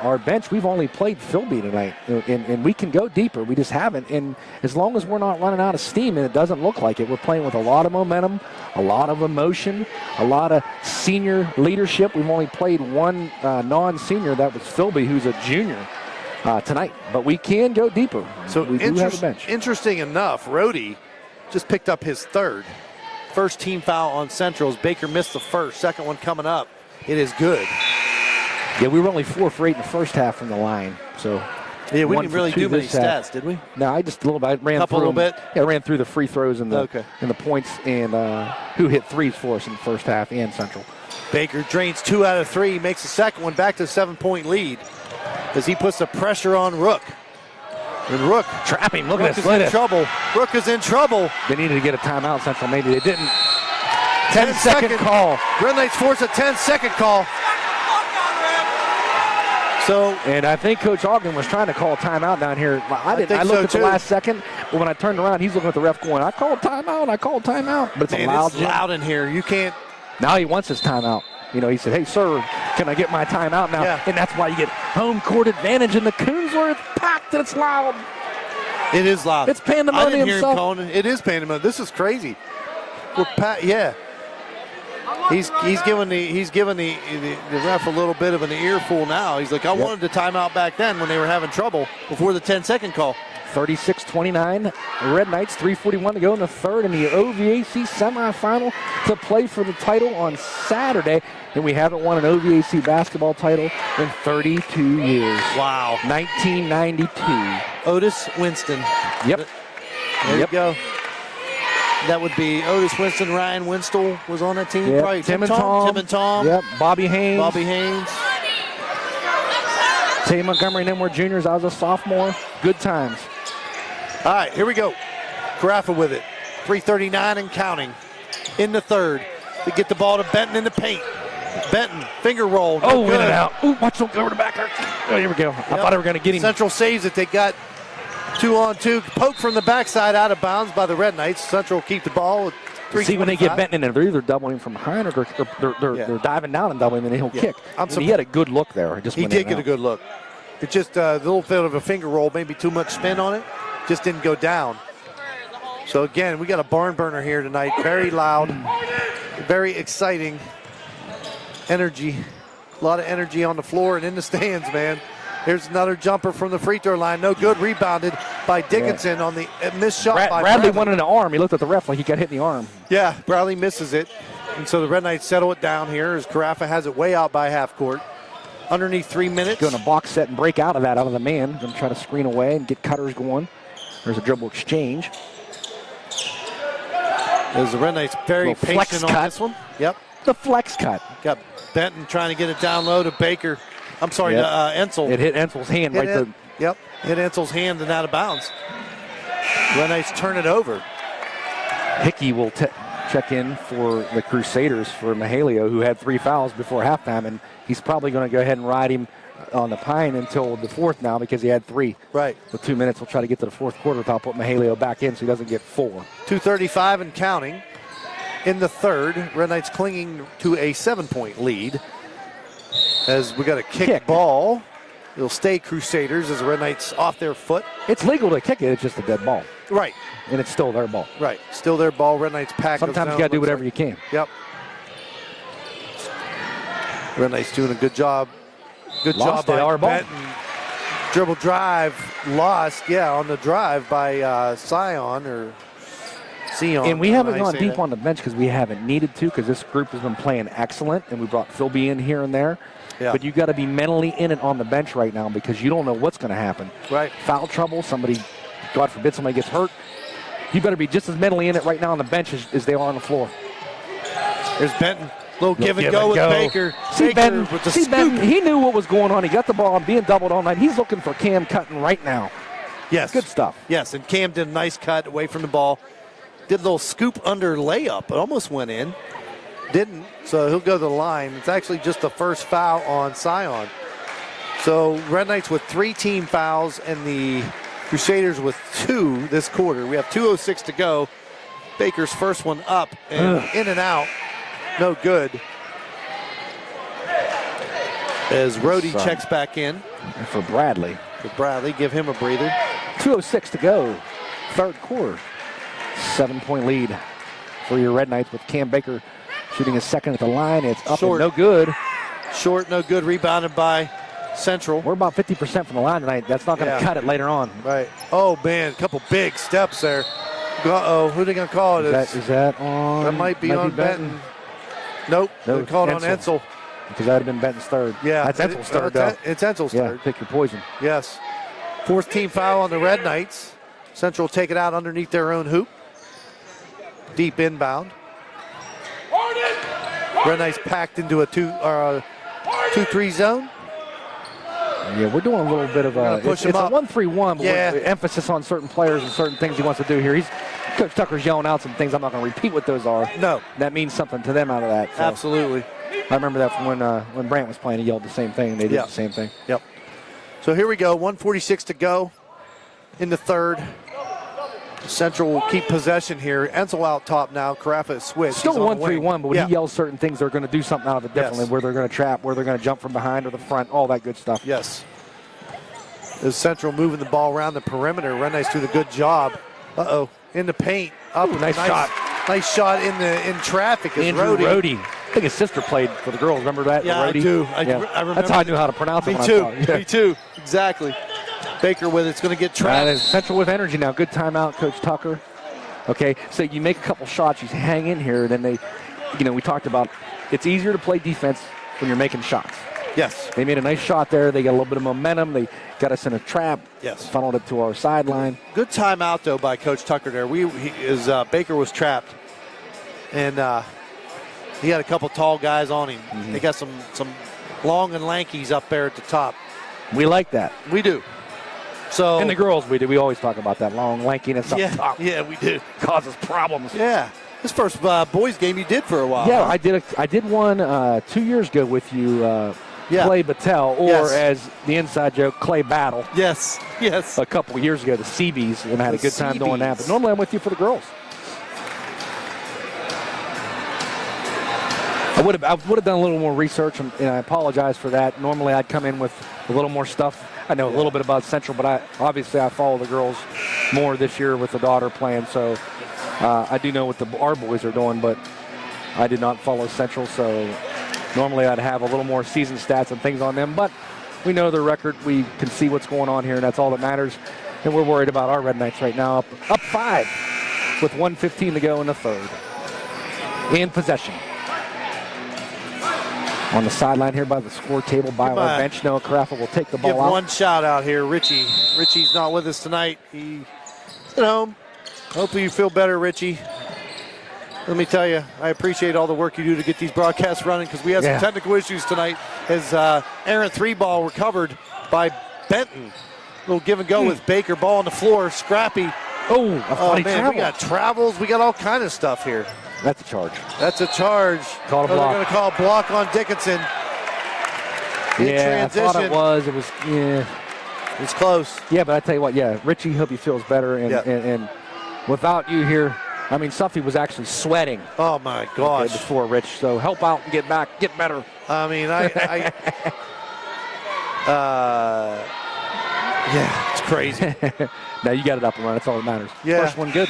S2: our bench, we've only played Philby tonight, and we can go deeper. We just haven't. And as long as we're not running out of steam, and it doesn't look like it, we're playing with a lot of momentum, a lot of emotion, a lot of senior leadership. We've only played one non-senior, that was Philby, who's a junior tonight. But we can go deeper.
S1: So
S2: we do have a bench.
S1: Interesting enough, Rhodey just picked up his 3rd. First team foul on Central's. Baker missed the first. Second one coming up. It is good.
S2: Yeah, we were only 4 for 8 in the first half from the line. So
S1: yeah, we didn't really do many stats, did we?
S2: No, I just a little bit ran through
S1: a little bit.
S2: Yeah, I ran through the free throws and the points and who hit threes for us in the first half and Central.
S1: Baker drains 2 out of 3, makes the second one back to a 7-point lead as he puts the pressure on Rook. And Rook
S2: trap him. Look at this.
S1: Rook is in trouble. Rook is in trouble.
S2: They needed to get a timeout, Central. Maybe they didn't. 10-second call.
S1: Red Knights force a 10-second call. So,
S2: and I think Coach Ogden was trying to call a timeout down here. I looked at the last second, but when I turned around, he's looking at the ref going, I called timeout. But it's
S1: loud in here. You can't.
S2: Now he wants his timeout. He said, hey, sir, can I get my timeout now? Yeah. And that's why you get home court advantage in the Coons where it's packed and it's loud.
S1: It is loud.
S2: It's pandemonium.
S1: I didn't hear him calling it. It is pandemonium. This is crazy. Yeah. He's giving the ref a little bit of an earful now. He's like, I wanted the timeout back then when they were having trouble before the 10-second call.
S2: 36-29, Red Knights, 3:41 to go in the third in the OVAC semifinal to play for the title on Saturday. And we haven't won an OVAC basketball title in 32 years.
S1: Wow.
S2: 1992.
S1: Otis Winston.
S2: Yep.
S1: There you go. That would be Otis Winston. Ryan Winstall was on that team.
S2: Yep.
S1: Right.
S2: Tim and Tom. Yep. Bobby Haynes. Tay Montgomery and them were juniors. I was a sophomore. Good times.
S1: All right, here we go. Carafa with it. 3:39 and counting in the third. They get the ball to Benton in the paint. Benton, finger roll.
S2: No good. In and out. Ooh, watch them go over the back. Oh, here we go. I thought they were going to get him.
S1: Central saves it. They got 2-on-2. Poke from the backside out of bounds by the Red Knights. Central keep the ball.
S2: See, when they get Benton in there, they're either doubling him from behind or they're diving down and doubling, and then he'll kick. He had a good look there.
S1: He did get a good look. It's just a little bit of a finger roll, maybe too much spin on it. Just didn't go down. So, again, we got a barn burner here tonight. Very loud. Very exciting energy. A lot of energy on the floor and in the stands, man. Here's another jumper from the free throw line. No good. Rebounded by Dickinson on the missed shot by
S2: Bradley wanted an arm. He looked at the ref like he got hit in the arm.
S1: Yeah, Bradley misses it. And so the Red Knights settle it down here as Carafa has it way out by half court. Underneath 3 minutes.
S2: Going to box set and break out of the man. Going to try to screen away and get cutters going. There's a dribble exchange.
S1: As the Red Knights very patient on this one. Yep.
S2: The flex cut.
S1: Got Benton trying to get it down low to Baker. I'm sorry, to Ensel.
S2: It hit Ensel's hand right there.
S1: Yep, hit Ensel's hand and out of bounds. Red Knights turn it over.
S2: Hickey will check in for the Crusaders for Mahalio, who had 3 fouls before halftime, and he's probably going to go ahead and ride him on the pine until the fourth now because he had 3.
S1: Right.
S2: With 2 minutes, we'll try to get to the fourth quarter without putting Mahalio back in so he doesn't get 4.
S1: 2:35 and counting. In the third, Red Knights clinging to a 7-point lead. As we got a kick ball. It'll stay Crusaders as the Red Knights off their foot.
S2: It's legal to kick it, it's just a dead ball.
S1: Right.
S2: And it's still their ball.
S1: Right. Still their ball. Red Knights pack.
S2: Sometimes you got to do whatever you can.
S1: Yep. Red Knights doing a good job. Good job by Benton. Dribble drive. Lost, on the drive by Sion or Sion.
S2: And we haven't gone deep on the bench because we haven't needed to because this group has been playing excellent, and we brought Philby in here and there. Yeah. But you got to be mentally in it on the bench right now because you don't know what's going to happen.
S1: Right.
S2: Foul trouble, somebody, God forbid, somebody gets hurt. You better be just as mentally in it right now on the bench as they are on the floor.
S1: There's Benton. Little give and go with Baker.
S2: See Benton,
S1: with the scoop.
S2: He knew what was going on. He got the ball and being doubled all night. He's looking for Cam cutting right now.
S1: Yes.
S2: Good stuff.
S1: Yes, and Cam did a nice cut away from the ball. Did a little scoop under layup. It almost went in. Didn't, so he'll go to the line. It's actually just the first foul on Sion. So Red Knights with 3 team fouls and the Crusaders with 2 this quarter. We have 2:06 to go. Baker's first one up and in and out. No good. As Rhodey checks back in.
S2: And for Bradley.
S1: Give him a breather.
S2: 2:06 to go. Third quarter. 7-point lead for your Red Knights with Cam Baker shooting his second at the line. It's up and no good.
S1: Short, no good. Rebounded by Central.
S2: We're about 50% from the line tonight. That's not going to cut it later on.
S1: Right. Oh, man, a couple big steps there. Uh-oh, who are they going to call it?
S2: Is that on?
S1: That might be on Benton. Nope, they called on Ensel.
S2: Because that would have been Benton's third.
S1: Yeah.
S2: That's Ensel's third, though.
S1: It's Ensel's third.
S2: Pick your poison.
S1: Yes. 4th team foul on the Red Knights. Central take it out underneath their own hoop. Deep inbound. Red Knights packed into a 2-3 zone.
S2: Yeah, we're doing a little bit of it's a 1-3-1, but with emphasis on certain players and certain things he wants to do here. Coach Tucker's yelling out some things. I'm not going to repeat what those are.
S1: No.
S2: That means something to them out of that. So.
S1: Absolutely.
S2: I remember that from when Brant was playing. He yelled the same thing, and they did the same thing.
S1: Yep. So here we go. 1:46 to go in the third. Central will keep possession here. Ensel out top now. Carafa is switched.
S2: Still 1-3-1, but when he yells certain things, they're going to do something out of it differently, where they're going to trap, where they're going to jump from behind or the front, all that good stuff.
S1: Yes. As Central moving the ball around the perimeter. Red Knights doing a good job. In the paint.
S2: Nice shot.
S1: Nice shot in traffic.
S2: Andrew Rhodey. I think his sister played for the girls. Remember that?
S1: Yeah, I do. I remember.
S2: That's how I knew how to pronounce it.
S1: Me too. Me too. Exactly. Baker with it's going to get trapped.
S2: Central with energy now. Good timeout, Coach Tucker. Okay, so you make a couple shots, you hang in here, then we talked about it's easier to play defense when you're making shots.
S1: Yes.
S2: They made a nice shot there. They got a little bit of momentum. They got us in a trap.
S1: Yes.
S2: Funneled it to our sideline.
S1: Good timeout, though, by Coach Tucker there. Baker was trapped, and he had a couple tall guys on him. Mm-hmm. They got some long and lankies up there at the top.
S2: We like that.
S1: We do. So
S2: and the girls, we do. We always talk about that long lankiness up top.
S1: Yeah, we do.
S2: Causes problems.
S1: Yeah. This first boys game you did for a while.
S2: Yeah, huh? I did one 2 years ago with you, Clay Battelle, or as the inside joke, Clay Battle.
S1: Yes.
S2: A couple of years ago, the Seabees, and I had a good time doing that. But normally I'm with you for the girls. I would have done a little more research, and I apologize for that. Normally I'd come in with a little more stuff. I know a little bit about Central, but I follow the girls more this year with the daughter playing, so I do know what our boys are doing. But I did not follow Central, so normally I'd have a little more season stats and things on them, but we know their record. We can see what's going on here, and that's all that matters. And we're worried about our Red Knights right now, up 5 with 1:15 to go in the third. In possession. On the sideline here by the score table, by our bench, Noah Carafa will take the ball
S1: Give
S2: out.
S1: one shout out here, Richie. Richie's not with us tonight. He, hopefully you feel better, Richie. Let me tell you, I appreciate all the work you do to get these broadcasts running because we had some technical issues tonight as errant 3-ball recovered by Benton. Little give and go with Baker, ball on the floor, scrappy.
S2: Oh, a funny travel.
S1: We got travels, we got all kind of stuff here.
S2: That's a charge.
S1: That's a charge.
S2: Call a block.
S1: They're going to call a block on Dickinson.
S2: I thought it was. It was,
S1: It's close.
S2: Yeah, but I tell you what, Richie, hope he feels better. And without you here, I mean, Suffy was actually sweating.
S1: Oh, my gosh.
S2: Before Rich, so help out and get back, get better.
S1: I mean, it's crazy.
S2: Now you got it up and running. That's all that matters.
S1: Yeah.
S2: First one good.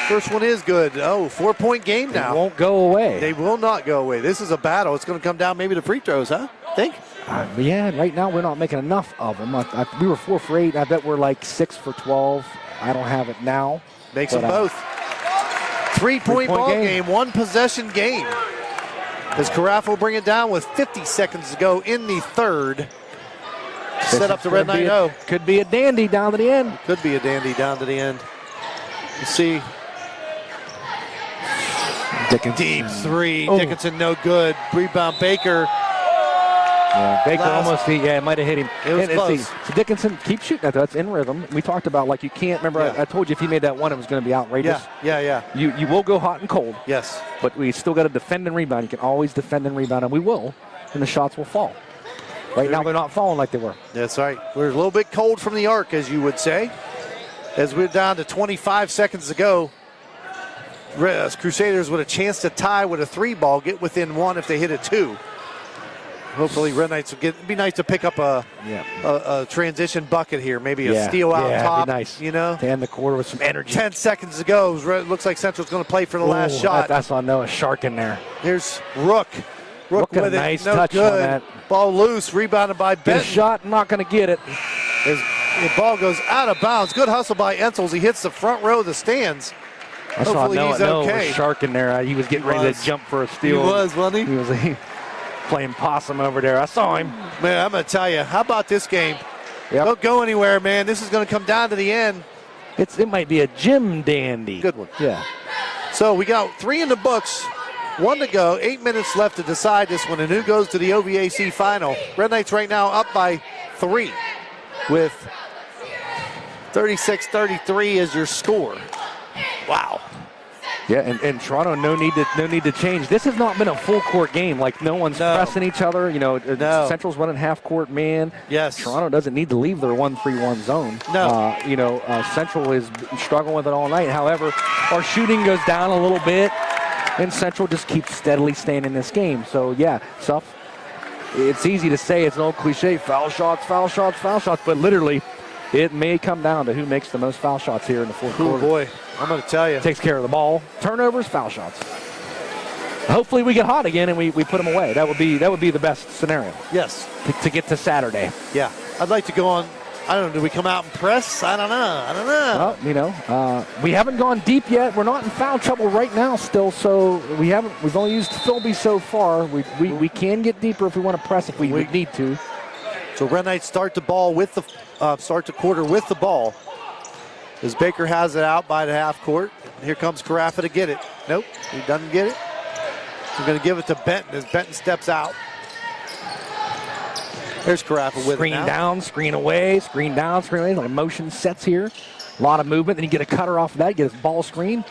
S1: First one is good. Oh, 4-point game now.
S2: They won't go away.
S1: They will not go away. This is a battle. It's going to come down maybe to free throws, huh? Think?
S2: Right now we're not making enough of them. We were 4 for 8. I bet we're like 6 for 12. I don't have it now.
S1: Makes them both. 3-point ball game, 1-possession game. As Carafa will bring it down with 50 seconds to go in the third. Set up the Red Knight O.
S2: Could be a dandy down to the end.
S1: Could be a dandy down to the end. Let's see.
S2: Dickinson.
S1: Deep 3. Oh. Dickinson no good. Rebound Baker.
S2: Yeah, Baker almost, it might have hit him.
S1: It was close.
S2: So Dickinson, keep shooting that. That's in rhythm. We talked about, like, you can't, remember, I told you if he made that one, it was going to be outrageous.
S1: Yeah.
S2: You will go hot and cold.
S1: Yes.
S2: But we still got to defend and rebound. You can always defend and rebound, and we will, and the shots will fall. Right now, they're not falling like they were.
S1: That's right. We're a little bit cold from the arc, as you would say. As we're down to 25 seconds to go, Crusaders with a chance to tie with a 3-ball, get within 1 if they hit a 2. Hopefully, Red Knights will get. It'd be nice to pick up a transition bucket here, maybe a steal out top.
S2: Be nice.
S1: You know,
S2: to end the quarter with some energy.
S1: 10 seconds to go. It looks like Central's going to play for the last shot.
S2: That's on Noah. Shark in there.
S1: Here's Rook. Rook with
S2: a nice
S1: no
S2: touch
S1: good.
S2: on that.
S1: Ball loose, rebounded by Benton.
S2: Good shot, not going to get it.
S1: The ball goes out of bounds. Good hustle by Ensels. He hits the front row of the stands.
S2: I saw
S1: Hopefully he's okay.
S2: Was Shark in there. He was getting ready to jump for a steal.
S1: He was, wasn't he?
S2: He was playing possum over there. I saw him.
S1: Man, I'm going to tell you, how about this game?
S2: Yep.
S1: Don't go anywhere, man. This is going to come down to the end.
S2: It might be a gym dandy.
S1: Good one.
S2: Yeah.
S1: So we got 3 in the books, 1 to go, 8 minutes left to decide this one, and who goes to the OVAC final. Red Knights right now up by 3 with 36-33 as your score. Wow.
S2: Yeah, and Toronto, no need to change. This has not been a full court game. Like, no one's pressing each other. You know, Central's running half court man.
S1: Yes.
S2: Toronto doesn't need to leave their 1-3-1 zone.
S1: No.
S2: Central is struggling with it all night. However, our shooting goes down a little bit, and Central just keeps steadily staying in this game. So, Suff, it's easy to say, it's an old cliche, foul shots, but literally, it may come down to who makes the most foul shots here in the fourth quarter.
S1: Oh, boy. I'm going to tell you.
S2: Takes care of the ball. Turnovers, foul shots. Hopefully we get hot again and we put them away. That would be the best scenario.
S1: Yes.
S2: To get to Saturday.
S1: Yeah. I'd like to go on. I don't know. Do we come out and press? I don't know.
S2: Well, we haven't gone deep yet. We're not in foul trouble right now still, so we've only used Philby so far. We can get deeper if we want to press if we need to.
S1: So Red Knights start the quarter with the ball. As Baker has it out by the half court. Here comes Carafa to get it. Nope, he doesn't get it. We're going to give it to Benton as Benton steps out. There's Carafa with
S2: screen
S1: it now.
S2: Down, screen away, screen down, screen away. Like motion sets here. A lot of movement. Then you get a cutter off of that. You get a ball screen.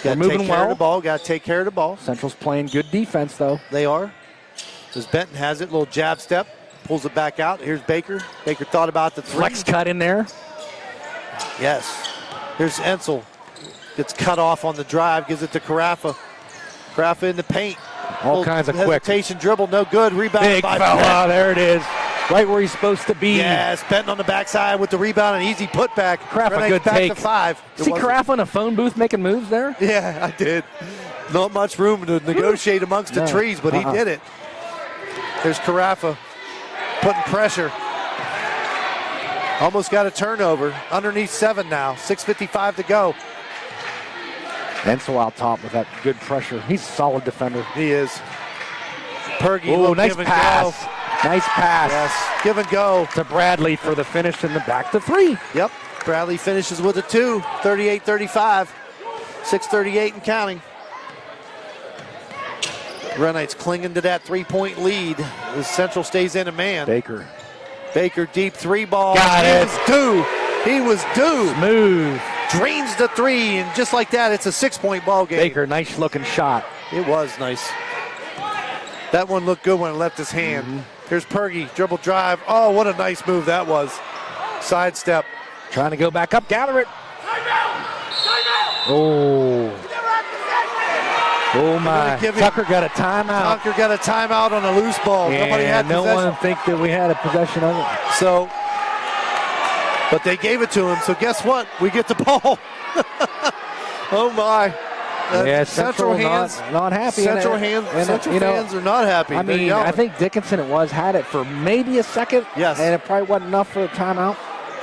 S1: Got to take care of the ball. Got to take care of the ball.
S2: Central's playing good defense, though.
S1: They are. As Benton has it, little jab step. Pulls it back out. Here's Baker. Baker thought about the 3.
S2: Flex cut in there.
S1: Yes. Here's Ensel. Gets cut off on the drive. Gives it to Carafa. Carafa in the paint.
S2: All kinds of quick.
S1: Hesitation dribble. No good. Rebound
S2: big
S1: by
S2: fella. There it is. Right where he's supposed to be.
S1: Yes. Benton on the backside with the rebound and easy putback.
S2: Carafa, good
S1: back
S2: take.
S1: to 5.
S2: See Carafa in a phone booth making moves there?
S1: Yeah, I did. Not much room to negotiate amongst the trees, but he did it. There's Carafa putting pressure. Almost got a turnover. Underneath 7 now. 6:55 to go.
S2: Ensel out top with that good pressure. He's a solid defender.
S1: He is. Pergy,
S2: nice
S1: give and
S2: pass.
S1: go.
S2: Nice pass.
S1: Yes, give and go.
S2: To Bradley for the finish and the back to 3.
S1: Yep, Bradley finishes with a 2, 38-35. 6:38 and counting. Red Knights clinging to that 3-point lead as Central stays in a man. Baker deep 3 ball.
S2: Got it.
S1: He was due.
S2: Smooth.
S1: Drains the 3, and just like that, it's a 6-point ball game.
S2: Baker, nice looking shot.
S1: It was nice. That one looked good when it left his hand. Here's Pergy, dribble drive. Oh, what a nice move that was. Sidestep.
S2: Trying to go back up, gather it. Oh. Oh my. Tucker got a timeout.
S1: Tucker got a timeout on a loose ball.
S2: Yeah,
S1: Nobody had possession.
S2: No one think that we had a possession of it.
S1: So, but they gave it to him. So guess what? We get the ball. Oh my.
S2: Yeah,
S1: Central hands
S2: not happy.
S1: Central fans are not happy.
S2: I mean, I think Dickinson had it for maybe a second.
S1: Yes.
S2: And it probably wasn't enough for a timeout.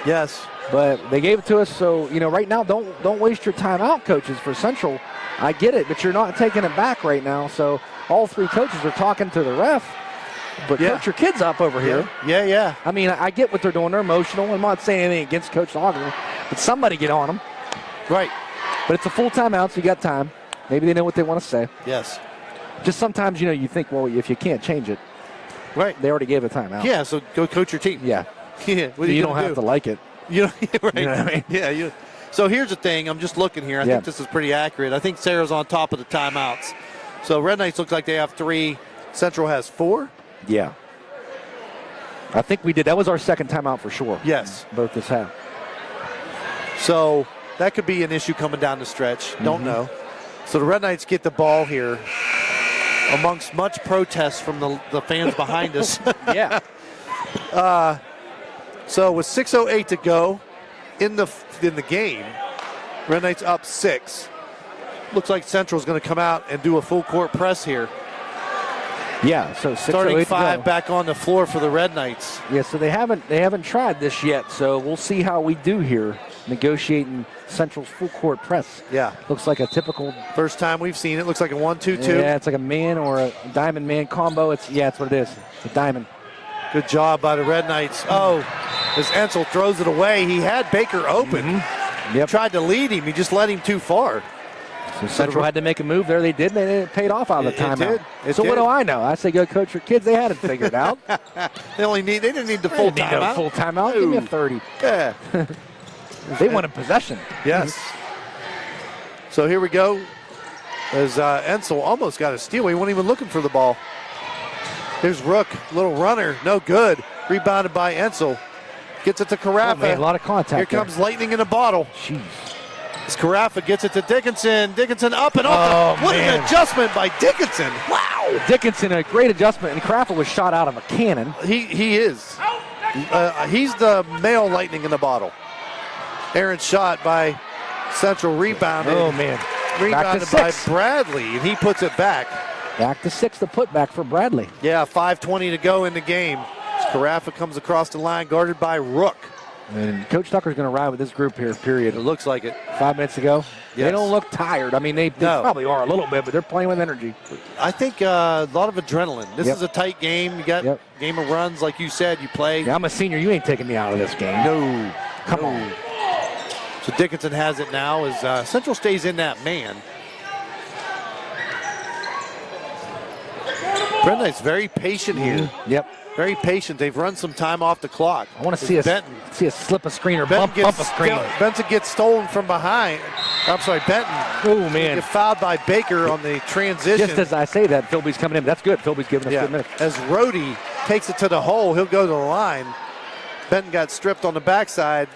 S1: Yes.
S2: But they gave it to us, so right now don't waste your timeout, coaches, for Central. I get it, but you're not taking it back right now. So all 3 coaches are talking to the ref. But coach your kids up over here.
S1: Yeah.
S2: I mean, I get what they're doing. They're emotional. I'm not saying anything against Coach Hogger, but somebody get on them.
S1: Right.
S2: But it's a full timeout, so you got time. Maybe they know what they want to say.
S1: Yes.
S2: Just sometimes, you think, well, if you can't change it.
S1: Right.
S2: They already gave a timeout.
S1: Yeah, so go coach your team.
S2: Yeah.
S1: Yeah. What
S2: you don't have to like it.
S1: Right.
S2: You know what I mean?
S1: Yeah. So here's the thing. I'm just looking here. I think this is pretty accurate. I think Sarah's on top of the timeouts. So Red Knights looks like they have 3. Central has 4.
S2: Yeah. I think we did. That was our second timeout for sure.
S1: Yes.
S2: Both this half.
S1: So that could be an issue coming down the stretch. Don't know. So the Red Knights get the ball here amongst much protest from the fans behind us.
S2: Yeah.
S1: So with 6:08 to go in the game, Red Knights up 6. Looks like Central's going to come out and do a full court press here.
S2: Yeah, so
S1: starting 5 back on the floor for the Red Knights.
S2: Yeah, so they haven't tried this yet. So we'll see how we do here, negotiating Central's full court press.
S1: Yeah,
S2: looks like a typical
S1: first time we've seen it. Looks like a 1-2-2.
S2: Yeah, it's like a man or a diamond man combo. It's what it is. It's a diamond.
S1: Good job by the Red Knights. Oh, as Ensel throws it away, he had Baker open. Yep. Tried to lead him. He just led him too far.
S2: So Central had to make a move there. They did, and it paid off out of the timeout. What do I know? I say go coach your kids. They had it figured out.
S1: They didn't need the full timeout.
S2: Full timeout. Give me a 30.
S1: Yeah.
S2: They wanted possession.
S1: Yes. So here we go. As Ensel almost got a steal. He wasn't even looking for the ball. Here's Rook, little runner, no good. Rebounded by Ensel. Gets it to Carafa.
S2: Oh, man, a lot of contact.
S1: Here comes lightning in a bottle.
S2: Jeez.
S1: As Carafa gets it to Dickinson. Dickinson up and off. What an adjustment by Dickinson. Wow.
S2: Dickinson, a great adjustment, and Carafa was shot out of a cannon.
S1: He is. He's the male lightning in the bottle. Aaron shot by Central, rebounded.
S2: Oh, man.
S1: Rebounded by Bradley, and he puts it back.
S2: Back to 6, the putback for Bradley.
S1: Yeah, 5:20 to go in the game. Carafa comes across the line, guarded by Rook.
S2: And Coach Tucker's going to ride with this group here, period.
S1: It looks like it.
S2: 5 minutes ago.
S1: Yes.
S2: They don't look tired. I mean, they probably are a little bit, but they're playing with energy.
S1: I think a lot of adrenaline. This is a tight game. You got game of runs, like you said, you play.
S2: Yeah, I'm a senior. You ain't taking me out of this game.
S1: No.
S2: Come on.
S1: So Dickinson has it now as Central stays in that man. Red Knight's very patient here.
S2: Yep.
S1: Very patient. They've run some time off the clock.
S2: I want to see a slip a screen or bump a screen.
S1: Benton gets stolen from behind. I'm sorry, Benton.
S2: Oh, man.
S1: Get fouled by Baker on the transition.
S2: Just as I say that, Philby's coming in. That's good. Philby's giving us good minutes.
S1: As Rhodey takes it to the hole, he'll go to the line. Benton got stripped on the backside.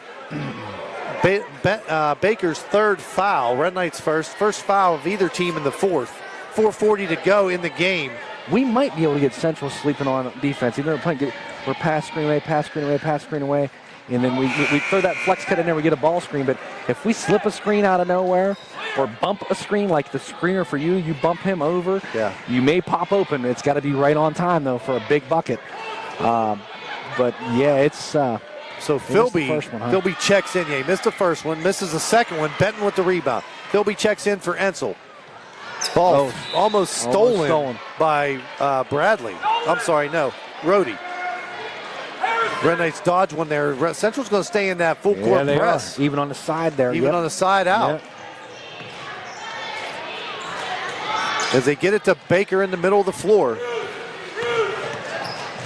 S1: Baker's 3rd foul. Red Knights first foul of either team in the 4th. 4:40 to go in the game.
S2: We might be able to get Central sleeping on defense. Even though we're pass screen away, pass screen away, pass screen away. and then we throw that flex cut in there, we get a ball screen. But if we slip a screen out of nowhere or bump a screen like the screener for you, you bump him over, you may pop open. It's got to be right on time, though, for a big bucket. But, yeah, it's so
S1: Philby checks in. Yeah, he missed the first one, misses the second one. Benton with the rebound. Philby checks in for Ensel. Ball almost stolen by Bradley. I'm sorry, no, Rhodey. Red Knights dodge one there. Central's going to stay in that full court press.
S2: Even on the side there.
S1: Even on the side out. As they get it to Baker in the middle of the floor.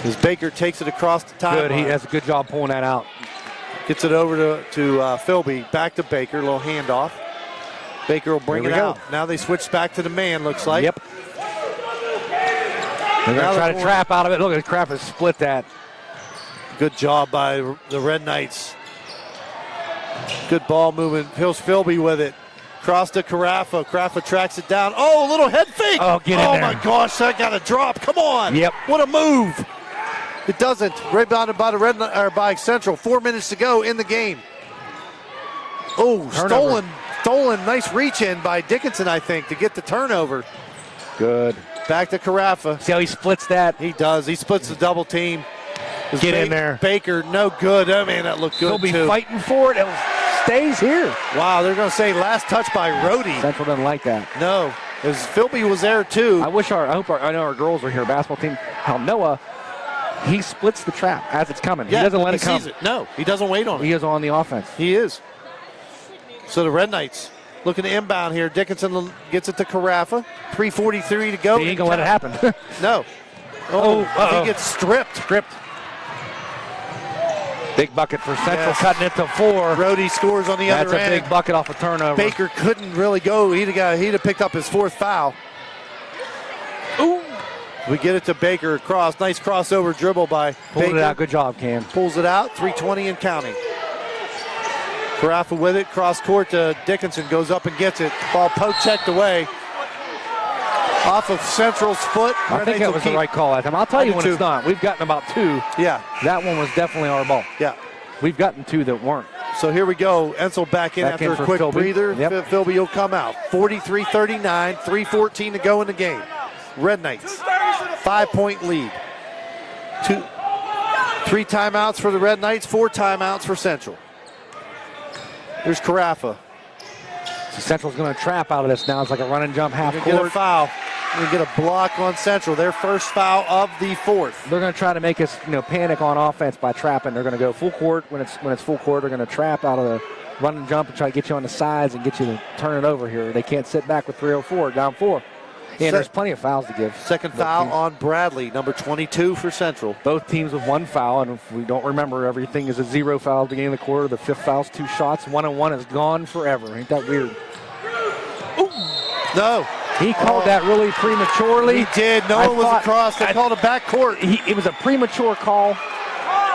S1: As Baker takes it across the timeline.
S2: Good, he has a good job pulling that out.
S1: Gets it over to Philby. Back to Baker, a little handoff. Baker will bring it out. Now they switch back to the man, looks like.
S2: Yep. They're going to try to trap out of it. Look at Kraft has split that.
S1: Good job by the Red Knights. Good ball movement. Here's Philby with it. Cross to Carafa. Carafa tracks it down. Oh, a little head fake.
S2: Oh, get in there.
S1: Oh, my gosh, that got a drop. Come on.
S2: Yep.
S1: What a move. It doesn't. Rebounded by by Central. 4 minutes to go in the game. Oh, stolen. Nice reach in by Dickinson, I think, to get the turnover.
S2: Good.
S1: Back to Carafa.
S2: See how he splits that?
S1: He does. He splits the double team.
S2: Get in there.
S1: Baker, no good. Oh, man, that looked good,
S2: He'll be fighting for it. It stays here.
S1: Wow, they're going to say last touch by Rhodey.
S2: Central doesn't like that.
S1: No, as Philby was there, too.
S2: I know our girls are here, basketball team. How Noah, he splits the trap as it's coming.
S1: Yeah,
S2: he doesn't let it come.
S1: Sees it. No, he doesn't wait on it.
S2: He is on the offense.
S1: He is. So the Red Knights looking to inbound here. Dickinson gets it to Carafa. 3:43 to go.
S2: He ain't going to let it happen.
S1: No. He gets stripped. Big bucket for Central, cutting it to 4. Rhodey scores on the other end.
S2: That's a big bucket off a turnover.
S1: Baker couldn't really go. He'd have picked up his 4th foul. Ooh. We get it to Baker across. Nice crossover dribble by
S2: Pulled
S1: Baker.
S2: It out. Good job, Cam.
S1: Pulls it out. 3:20 and counting. Carafa with it. Cross court to Dickinson. Goes up and gets it. Ball poke checked away. Off of Central's foot.
S2: I think that was the right call at him. I'll tell you when it's not. We've gotten about 2.
S1: Yeah.
S2: That one was definitely our ball.
S1: Yeah.
S2: We've gotten 2 that weren't.
S1: So here we go. Ensel back in after a quick breather.
S2: Yep.
S1: Philby will come out. 43-39, 3:14 to go in the game. Red Knights, 5-point lead. 3 timeouts for the Red Knights, 4 timeouts for Central. Here's Carafa.
S2: So Central's going to trap out of this now. It's like a run and jump half court.
S1: Get a foul. We get a block on Central. Their first foul of the 4th.
S2: They're going to try to make us, panic on offense by trapping. They're going to go full court. When it's full court, they're going to trap out of the run and jump and try to get you on the sides and get you to turn it over here. They can't sit back with 3:04, down 4. And there's plenty of fouls to give.
S1: Second foul on Bradley, number 22 for Central.
S2: Both teams with 1 foul, and if we don't remember, everything is a 0 foul at the beginning of the quarter. The 5th foul's 2 shots. 1-on-1 is gone forever. Ain't that weird?
S1: Ooh. No.
S2: He called that really prematurely.
S1: He did. No one was across. They called a backcourt.
S2: It was a premature call.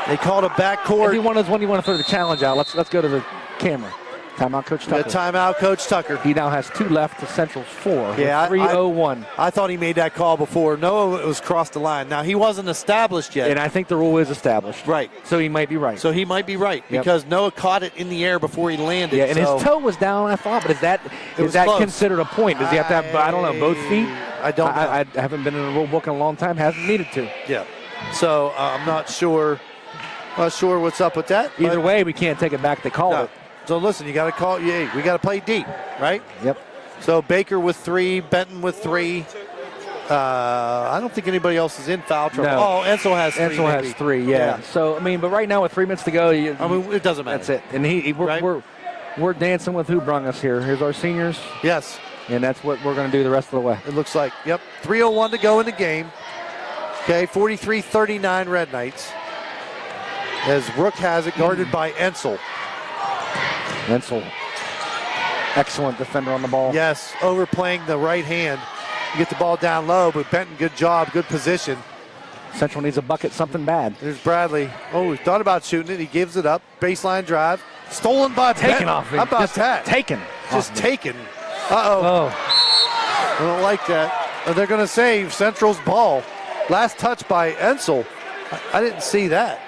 S1: They called a backcourt.
S2: Every one of those when you want to throw the challenge out. Let's go to the camera. Timeout, Coach Tucker.
S1: The timeout, Coach Tucker.
S2: He now has 2 left to Central's 4.
S1: Yeah,
S2: 3:01.
S1: I thought he made that call before. Noah was crossed the line. Now, he wasn't established yet.
S2: And I think the rule is established.
S1: Right.
S2: So he might be right.
S1: So he might be right because Noah caught it in the air before he landed.
S2: Yeah, and his toe was down, I thought. But is that considered a point? Does he have to have, I don't know, both feet?
S1: I don't know.
S2: I haven't been in a rule book in a long time. Hasn't needed to.
S1: Yeah. So I'm not sure what's up with that.
S2: Either way, we can't take it back. They call it.
S1: So listen, you got to call. Yeah, we got to play deep, right?
S2: Yep.
S1: So Baker with 3, Benton with 3. I don't think anybody else is in foul trouble.
S2: No.
S1: Oh, Ensel has 3.
S2: Ensel has 3. Yeah. So but right now with 3 minutes to go,
S1: it doesn't matter.
S2: That's it. And we're dancing with who brung us here. Here's our seniors.
S1: Yes.
S2: And that's what we're going to do the rest of the way.
S1: It looks like. Yep. 3:01 to go in the game. Okay. 43-39 Red Knights. As Rook has it, guarded by Ensel.
S2: Ensel, excellent defender on the ball.
S1: Yes, overplaying the right hand. You get the ball down low, but Benton, good job, good position.
S2: Central needs a bucket, something bad.
S1: There's Bradley. Oh, he thought about shooting it. He gives it up. Baseline drive. Stolen by Benton.
S2: Taken off.
S1: How about that?
S2: Taken.
S1: Just taken. Uh-oh. I don't like that. They're going to save Central's ball. Last touch by Ensel. I didn't see that.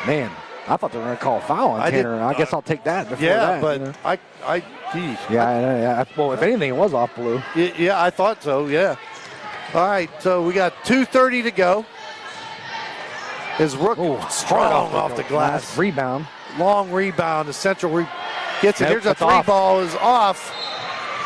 S2: Man, I thought they were going to call a foul on Tanner. I guess I'll take that before that.
S1: But
S2: you know?
S1: geez.
S2: Well, if anything, it was off Blue.
S1: Yeah, I thought so, yeah. All right, so we got 2:30 to go. Is Rook strong off the glass.
S2: Rebound.
S1: Long rebound. The Central gets it.
S2: Nope,
S1: Here's a 3
S2: off.
S1: ball is off.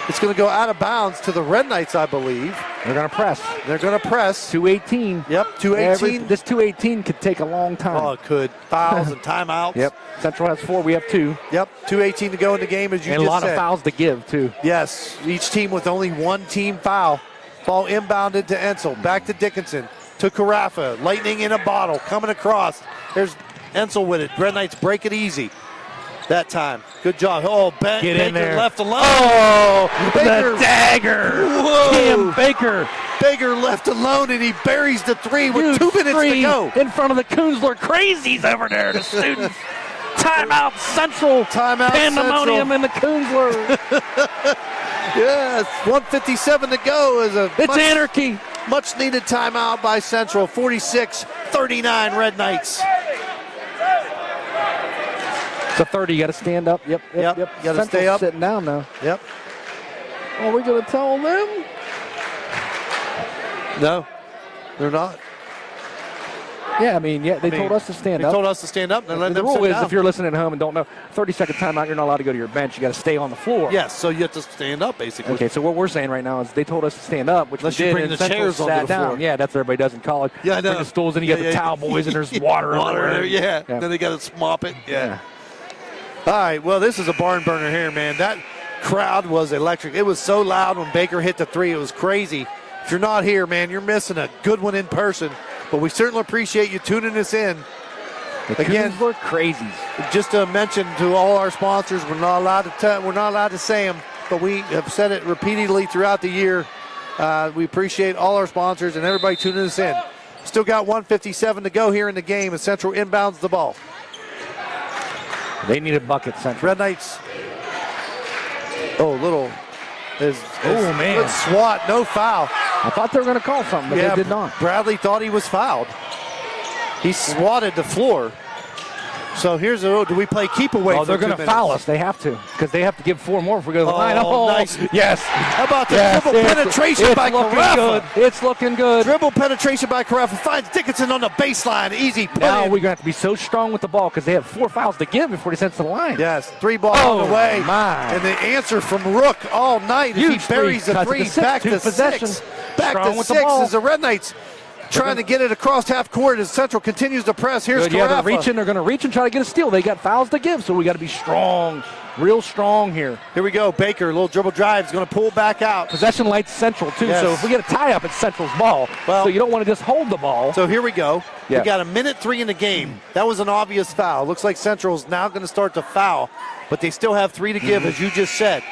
S1: It's going to go out of bounds to the Red Knights, I believe.
S2: They're going to press.
S1: They're going to press.
S2: 2:18.
S1: Yep, 2:18.
S2: This 2:18 could take a long time.
S1: Oh, it could. Fouls and timeouts.
S2: Yep. Central has 4. We have 2.
S1: Yep, 2:18 to go in the game, as you
S2: and
S1: just
S2: a lot
S1: said.
S2: of fouls to give, too.
S1: Yes, each team with only 1 team foul. Ball inbounded to Ensel. Back to Dickinson. To Carafa. Lightning in a bottle. Coming across. There's Ensel with it. Red Knights break it easy that time. Good job. Oh,
S2: Get in
S1: Baker
S2: there.
S1: left alone.
S2: Oh,
S1: Baker.
S2: the dagger.
S1: Whoa.
S2: Tim Baker.
S1: Baker left alone, and he buries the 3 with 2 minutes to go.
S2: In front of the Kunzler crazies over there, the students. Timeout Central.
S1: Timeout
S2: Pandemonium in the Kunzler.
S1: Yes, 1:57 to go.
S2: It's anarchy.
S1: Much needed timeout by Central. 46-39 Red Knights.
S2: It's a 30. You got to stand up. Yep.
S1: You got to
S2: Central's
S1: stay up.
S2: Sitting down now.
S1: Yep.
S2: Are we going to tell them?
S1: No, they're not.
S2: Yeah, they told us to stand up.
S1: They told us to stand up and let
S2: The
S1: them
S2: rule
S1: sit
S2: is,
S1: down.
S2: if you're listening at home and don't know, 30-second timeout, you're not allowed to go to your bench. You got to stay on the floor.
S1: Yes, so you have to stand up, basically.
S2: Okay, so what we're saying right now is they told us to stand up, which
S1: Unless
S2: we
S1: you
S2: did,
S1: bring
S2: and
S1: the
S2: Central
S1: chairs onto
S2: sat
S1: the
S2: down.
S1: floor.
S2: Yeah, that's what everybody does in college.
S1: Yeah, I know.
S2: Bring the stools in, you got the towel boys, and there's water everywhere.
S1: Yeah. Then they got to mop it. Yeah. All right, well, this is a barn burner here, man. That crowd was electric. It was so loud when Baker hit the 3. It was crazy. If you're not here, man, you're missing a good one in person. But we certainly appreciate you tuning us in.
S2: Again, we're crazies.
S1: Just to mention to all our sponsors, we're not allowed to say them, but we have said it repeatedly throughout the year. We appreciate all our sponsors and everybody tuning us in. Still got 1:57 to go here in the game as Central inbounds the ball.
S2: They need a bucket, Central.
S1: Red Knights. Man. Good swat, no foul.
S2: I thought they were going to call something, but they did not.
S1: Bradley thought he was fouled. He swatted the floor. So do we play keep away?
S2: Oh, they're going to foul us. They have to, because they have to give 4 more if we go to the line. Oh,
S1: nice.
S2: Yes.
S1: How about the dribble penetration by Carafa?
S2: It's looking good.
S1: Dribble penetration by Carafa finds Dickinson on the baseline. Easy put
S2: Now
S1: in.
S2: we're going to have to be so strong with the ball because they have 4 fouls to give before he sends to the line.
S1: Yes, 3 ball on the way.
S2: My.
S1: And the answer from Rook all night as he buries the 3 back to 6. Back to 6 as the Red Knights trying to get it across half court as Central continues to press. Here's Carafa.
S2: Yeah, they're going to reach and try to get a steal. They got fouls to give, so we got to be strong, real strong here.
S1: Here we go. Baker, little dribble drive, is going to pull back out.
S2: Possession lights Central, too,
S1: Yes.
S2: so if we get a tie-up, it's Central's ball.
S1: Well,
S2: so you don't want to just hold the ball.
S1: So here we go.
S2: Yeah.
S1: We got 1:03 in the game. That was an obvious foul. Looks like Central's now going to start to foul, but they still have 3 to give, as you just said.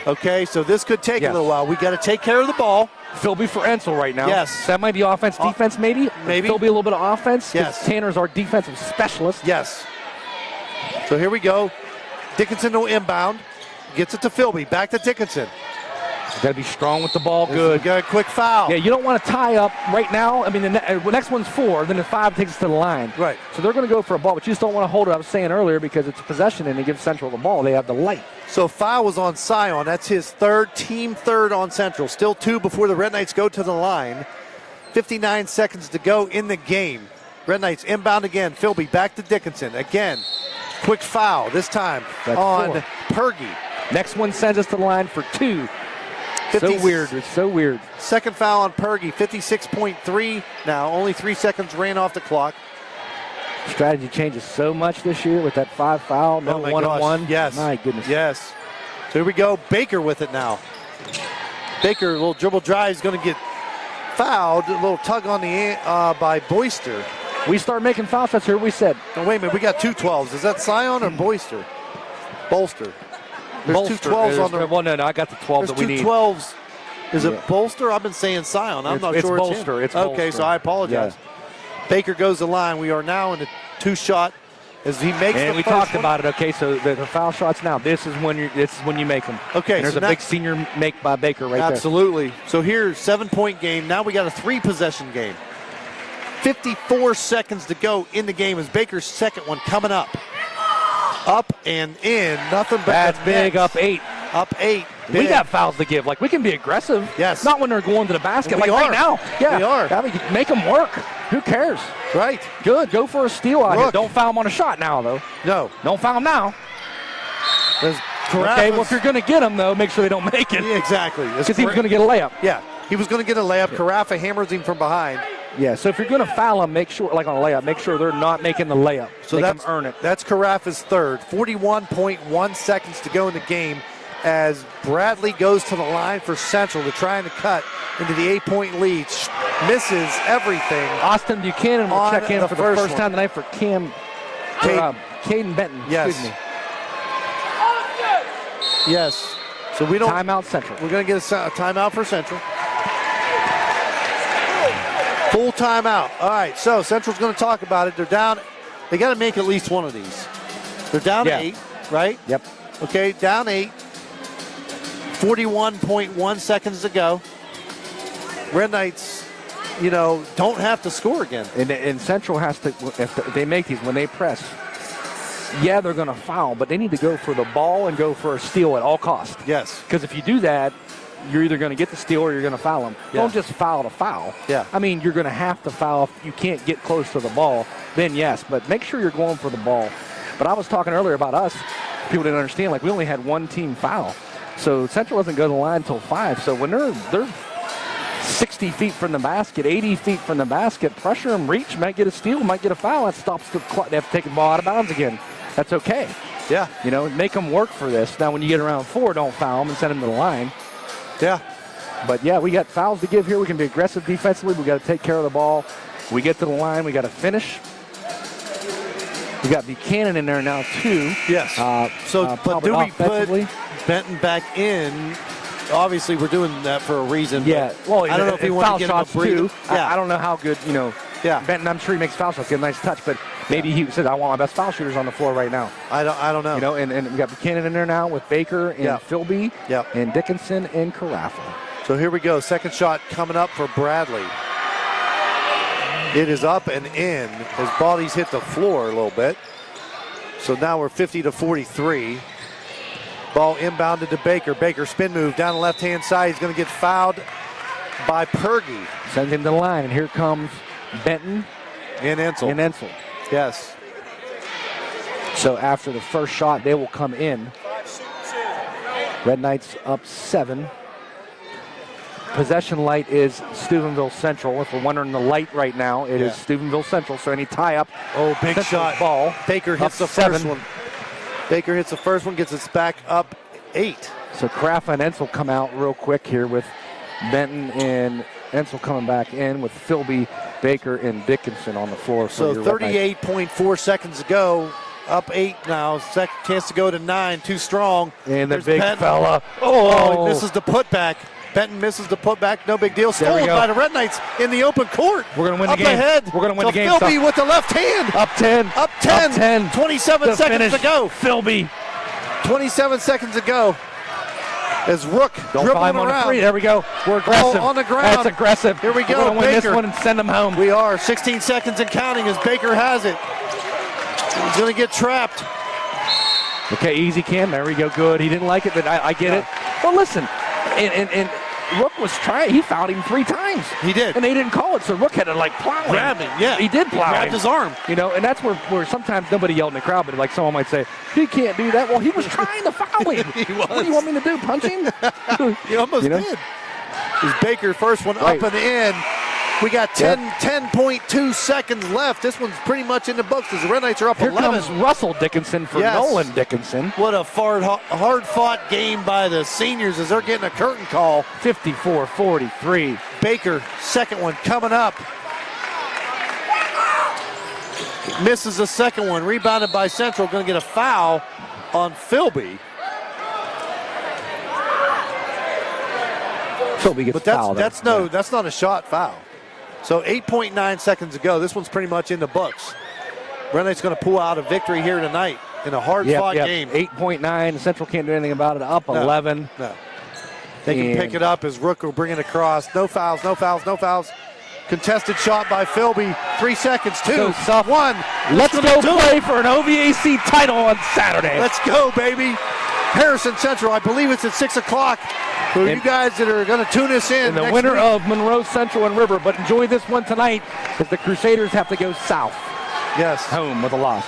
S1: Okay, so this could take a little while. We got to take care of the ball.
S2: Philby for Ensel right now.
S1: Yes.
S2: So that might be offense, defense maybe.
S1: Maybe.
S2: Philby a little bit of offense.
S1: Yes.
S2: Tanner's our defensive specialist.
S1: Yes. So here we go. Dickinson will inbound. Gets it to Philby. Back to Dickinson.
S2: Got to be strong with the ball. Good.
S1: Got a quick foul.
S2: Yeah, you don't want to tie up right now. I mean, the next one's 4, then the 5 takes us to the line.
S1: Right.
S2: So they're going to go for a ball, but you just don't want to hold it. I was saying earlier because it's possession and they give Central the ball. They have the light.
S1: So foul was on Sion. That's his team third on Central. Still 2 before the Red Knights go to the line. 59 seconds to go in the game. Red Knights inbound again. Philby back to Dickinson. Again, quick foul. This time on
S2: 4.
S1: Pergy.
S2: Next one sends us to the line for 2. So weird. It's so weird.
S1: Second foul on Pergy. 56.3 now. Only 3 seconds ran off the clock.
S2: Strategy changes so much this year with that 5 foul. No one-on-one.
S1: Yes.
S2: My goodness.
S1: Yes. So here we go. Baker with it now. Baker, a little dribble drive, is going to get fouled. A little tug on the by Boyster.
S2: We start making foul shots here, we said.
S1: Oh, wait a minute. We got 2 12s. Is that Sion or Boyster? Bolster. There's 2 12s on the.
S2: Well, no, I got the 12 that we need.
S1: There's 2 12s. Is it Bolster? I've been saying Sion. I'm not sure
S2: Bolster.
S1: it's him.
S2: It's
S1: okay,
S2: Bolster.
S1: so I apologize.
S2: Yeah.
S1: Baker goes the line. We are now in a 2-shot as he makes
S2: and
S1: the
S2: we
S1: first
S2: talked
S1: one.
S2: about it. Okay, so the foul shots now. This is when you make them.
S1: Okay,
S2: and there's
S1: so
S2: a big senior make by Baker right
S1: Absolutely. So here's 7-point game. Now we got a 3-possession game. 54 seconds to go in the game as Baker's second one coming up. Up and in. Nothing but
S2: That's
S1: the
S2: big,
S1: nets.
S2: up 8.
S1: Up 8.
S2: We
S1: Big.
S2: got fouls to give. Like, we can be aggressive.
S1: Yes.
S2: Not when they're going to the basket.
S1: We
S2: like
S1: are.
S2: right now. Yeah.
S1: We are.
S2: I mean, make them work. Who cares?
S1: Right.
S2: Good. Go for a steal out here.
S1: Look.
S2: Don't foul him on a shot now, though.
S1: No.
S2: Don't foul him now.
S1: There's
S2: Okay, well, if you're going to get him, though, make sure they don't make it.
S1: Yeah, exactly.
S2: Because he was going to get a layup.
S1: Yeah. He was going to get a layup. Carafa hammers him from behind.
S2: Yeah, so if you're going to foul them, make sure, like on a layup, make sure they're not making the layup.
S1: So
S2: Make
S1: that's
S2: them earn it.
S1: That's Carafa's third. 41.1 seconds to go in the game as Bradley goes to the line for Central to try and cut into the 8-point lead. Misses everything.
S2: Austin Buchanan will
S1: On
S2: check in
S1: the
S2: for the
S1: first
S2: first
S1: one.
S2: time tonight for Caden Benton.
S1: Yes.
S2: Excuse me.
S1: Yes. So we don't.
S2: Timeout Central.
S1: We're going to get a timeout for Central. Full timeout. All right. So Central's going to talk about it. They're down. They got to make at least one of these. They're down 8, right?
S2: Yep.
S1: Okay, down 8. 41.1 seconds to go. Red Knights, don't have to score again.
S2: And Central has to, if they make these, when they press, yeah, they're going to foul, but they need to go for the ball and go for a steal at all costs.
S1: Yes.
S2: Because if you do that, you're either going to get the steal or you're going to foul them.
S1: Yeah.
S2: Don't just foul to foul.
S1: Yeah.
S2: I mean, you're going to have to foul if you can't get close to the ball, then yes, but make sure you're going for the ball. But I was talking earlier about us. People didn't understand, like we only had one team foul. So Central doesn't go to the line until 5. So when they're 60 feet from the basket, 80 feet from the basket, pressure them, reach, might get a steal, might get a foul. That stops the clock. They have to take the ball out of bounds again. That's okay.
S1: Yeah.
S2: Make them work for this. Now, when you get around 4, don't foul them and send them to the line.
S1: Yeah.
S2: But, yeah, we got fouls to give here. We can be aggressive defensively. We got to take care of the ball. We get to the line. We got to finish. We got Buchanan in there now, too.
S1: Yes. But do we put Benton back in? Obviously, we're doing that for a reason.
S2: Yeah. Well,
S1: I don't know if he wants to get him a breather.
S2: Yeah. I don't know how good,
S1: Yeah.
S2: Benton, I'm sure he makes foul shots, get a nice touch, but maybe he said, I want my best foul shooters on the floor right now.
S1: I don't know.
S2: And we got Buchanan in there now with Baker and Philby and Dickinson and Carafa.
S1: So here we go. Second shot coming up for Bradley. It is up and in. His body's hit the floor a little bit. So now we're 50-43. Ball inbounded to Baker. Baker spin move down the left-hand side. He's going to get fouled by Pergy.
S2: Sends him to the line, and here comes Benton
S1: and Ensel. Yes.
S2: So after the first shot, they will come in. Red Knights up 7. Possession light is Steubenville Central. If we're wondering the light right now, it is Steubenville Central. So any tie-up.
S1: Oh, big
S2: Central's
S1: shot.
S2: Ball.
S1: Baker hits the
S2: 7.
S1: first one. Baker hits the first one, gets us back up 8.
S2: So Carafa and Ensel come out real quick here with Benton and Ensel coming back in with Philby, Baker, and Dickinson on the floor.
S1: So 38.4 seconds to go. Up 8 now. Second chance to go to 9. Too strong.
S2: And the
S1: There's
S2: big
S1: Benton.
S2: fella.
S1: Oh, he misses the putback. Benton misses the putback. No big deal. Stolen by the Red Knights in the open court.
S2: We're going to win the game.
S1: Up ahead.
S2: We're going to win the game.
S1: Philby with the left hand.
S2: Up 10.
S1: Up 10.
S2: Up 10.
S1: 27 seconds to go.
S2: Philby.
S1: 27 seconds to go. As Rook
S2: Don't
S1: dribbling
S2: buy him on
S1: around.
S2: the 3. There we go. We're aggressive.
S1: On the ground.
S2: That's aggressive.
S1: Here we go.
S2: We're going to win
S1: Baker.
S2: this one and send them home.
S1: We are. 16 seconds and counting as Baker has it. He's going to get trapped.
S2: Okay, easy, Cam. There we go. Good. He didn't like it, but I get it. Well, listen, and Rook was trying. He fouled him 3 times.
S1: He did.
S2: And they didn't call it, so Rook had to, plow him.
S1: Grabbed him, yeah.
S2: He did plow him.
S1: Grabbed his arm.
S2: And that's where sometimes nobody yelled in the crowd, but someone might say, he can't do that. Well, he was trying to foul him.
S1: He was.
S2: What do you want me to do, punch him?
S1: He almost did. Is Baker first one up and in. We got 10.2 seconds left. This one's pretty much in the books because the Red Knights are up 11.
S2: Here comes Russell Dickinson for Nolan Dickinson.
S1: What a hard-fought game by the seniors as they're getting a curtain call.
S2: 54-43.
S1: Baker, second one coming up. Misses the second one. Rebounded by Central. Going to get a foul on Philby.
S2: Philby gets fouled.
S1: That's not a shot foul. So 8.9 seconds to go. This one's pretty much in the books. Red Knight's going to pull out a victory here tonight in a hard-fought game.
S2: 8.9. Central can't do anything about it. Up 11.
S1: No. They can pick it up as Rook will bring it across. No fouls. Contested shot by Philby. 3 seconds. 2,
S2: Go, Suff.
S1: 1.
S2: Let's go play for an OVAC title on Saturday.
S1: Let's go, baby. Harrison Central, I believe it's at 6 o'clock. For you guys that are going to tune us in.
S2: And the
S1: next
S2: winner
S1: week.
S2: of Monroe Central and River. But enjoy this one tonight as the Crusaders have to go south.
S1: Yes.
S2: Home with a loss.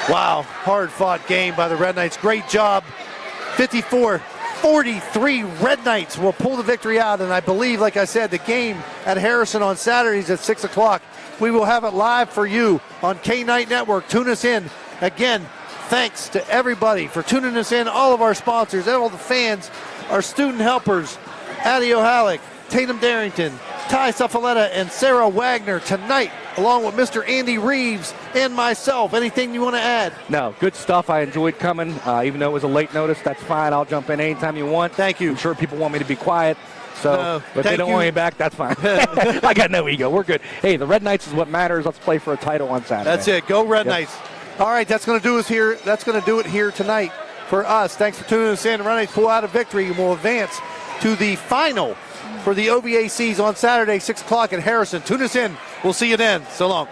S1: Wow. Hard-fought game by the Red Knights. Great job. 54-43 Red Knights will pull the victory out. And I believe, like I said, the game at Harrison on Saturdays at 6 o'clock. We will have it live for you on K-Night Network. Tune us in. Again, thanks to everybody for tuning us in, all of our sponsors, all the fans, our student helpers, Addie O'Halleck, Tatum Darrington, Ty Suffaletta, and Sarah Wagner tonight, along with Mr. Andy Reeves and myself. Anything you want to add?
S2: No, good stuff. I enjoyed coming. Even though it was a late notice, that's fine. I'll jump in anytime you want.
S1: Thank you.
S2: I'm sure people want me to be quiet. So if they
S1: thank
S2: don't
S1: you.
S2: want me back, that's fine. I got no ego. We're good. Hey, the Red Knights is what matters. Let's play for a title on Saturday.
S1: That's it. Go Red
S2: Yep.
S1: Knights. All right, that's going to do us here. That's going to do it here tonight for us. Thanks for tuning us in. The Red Knights pull out a victory and will advance to the final for the OVACs on Saturday, 6 o'clock at Harrison. Tune us in. We'll see you then. So long.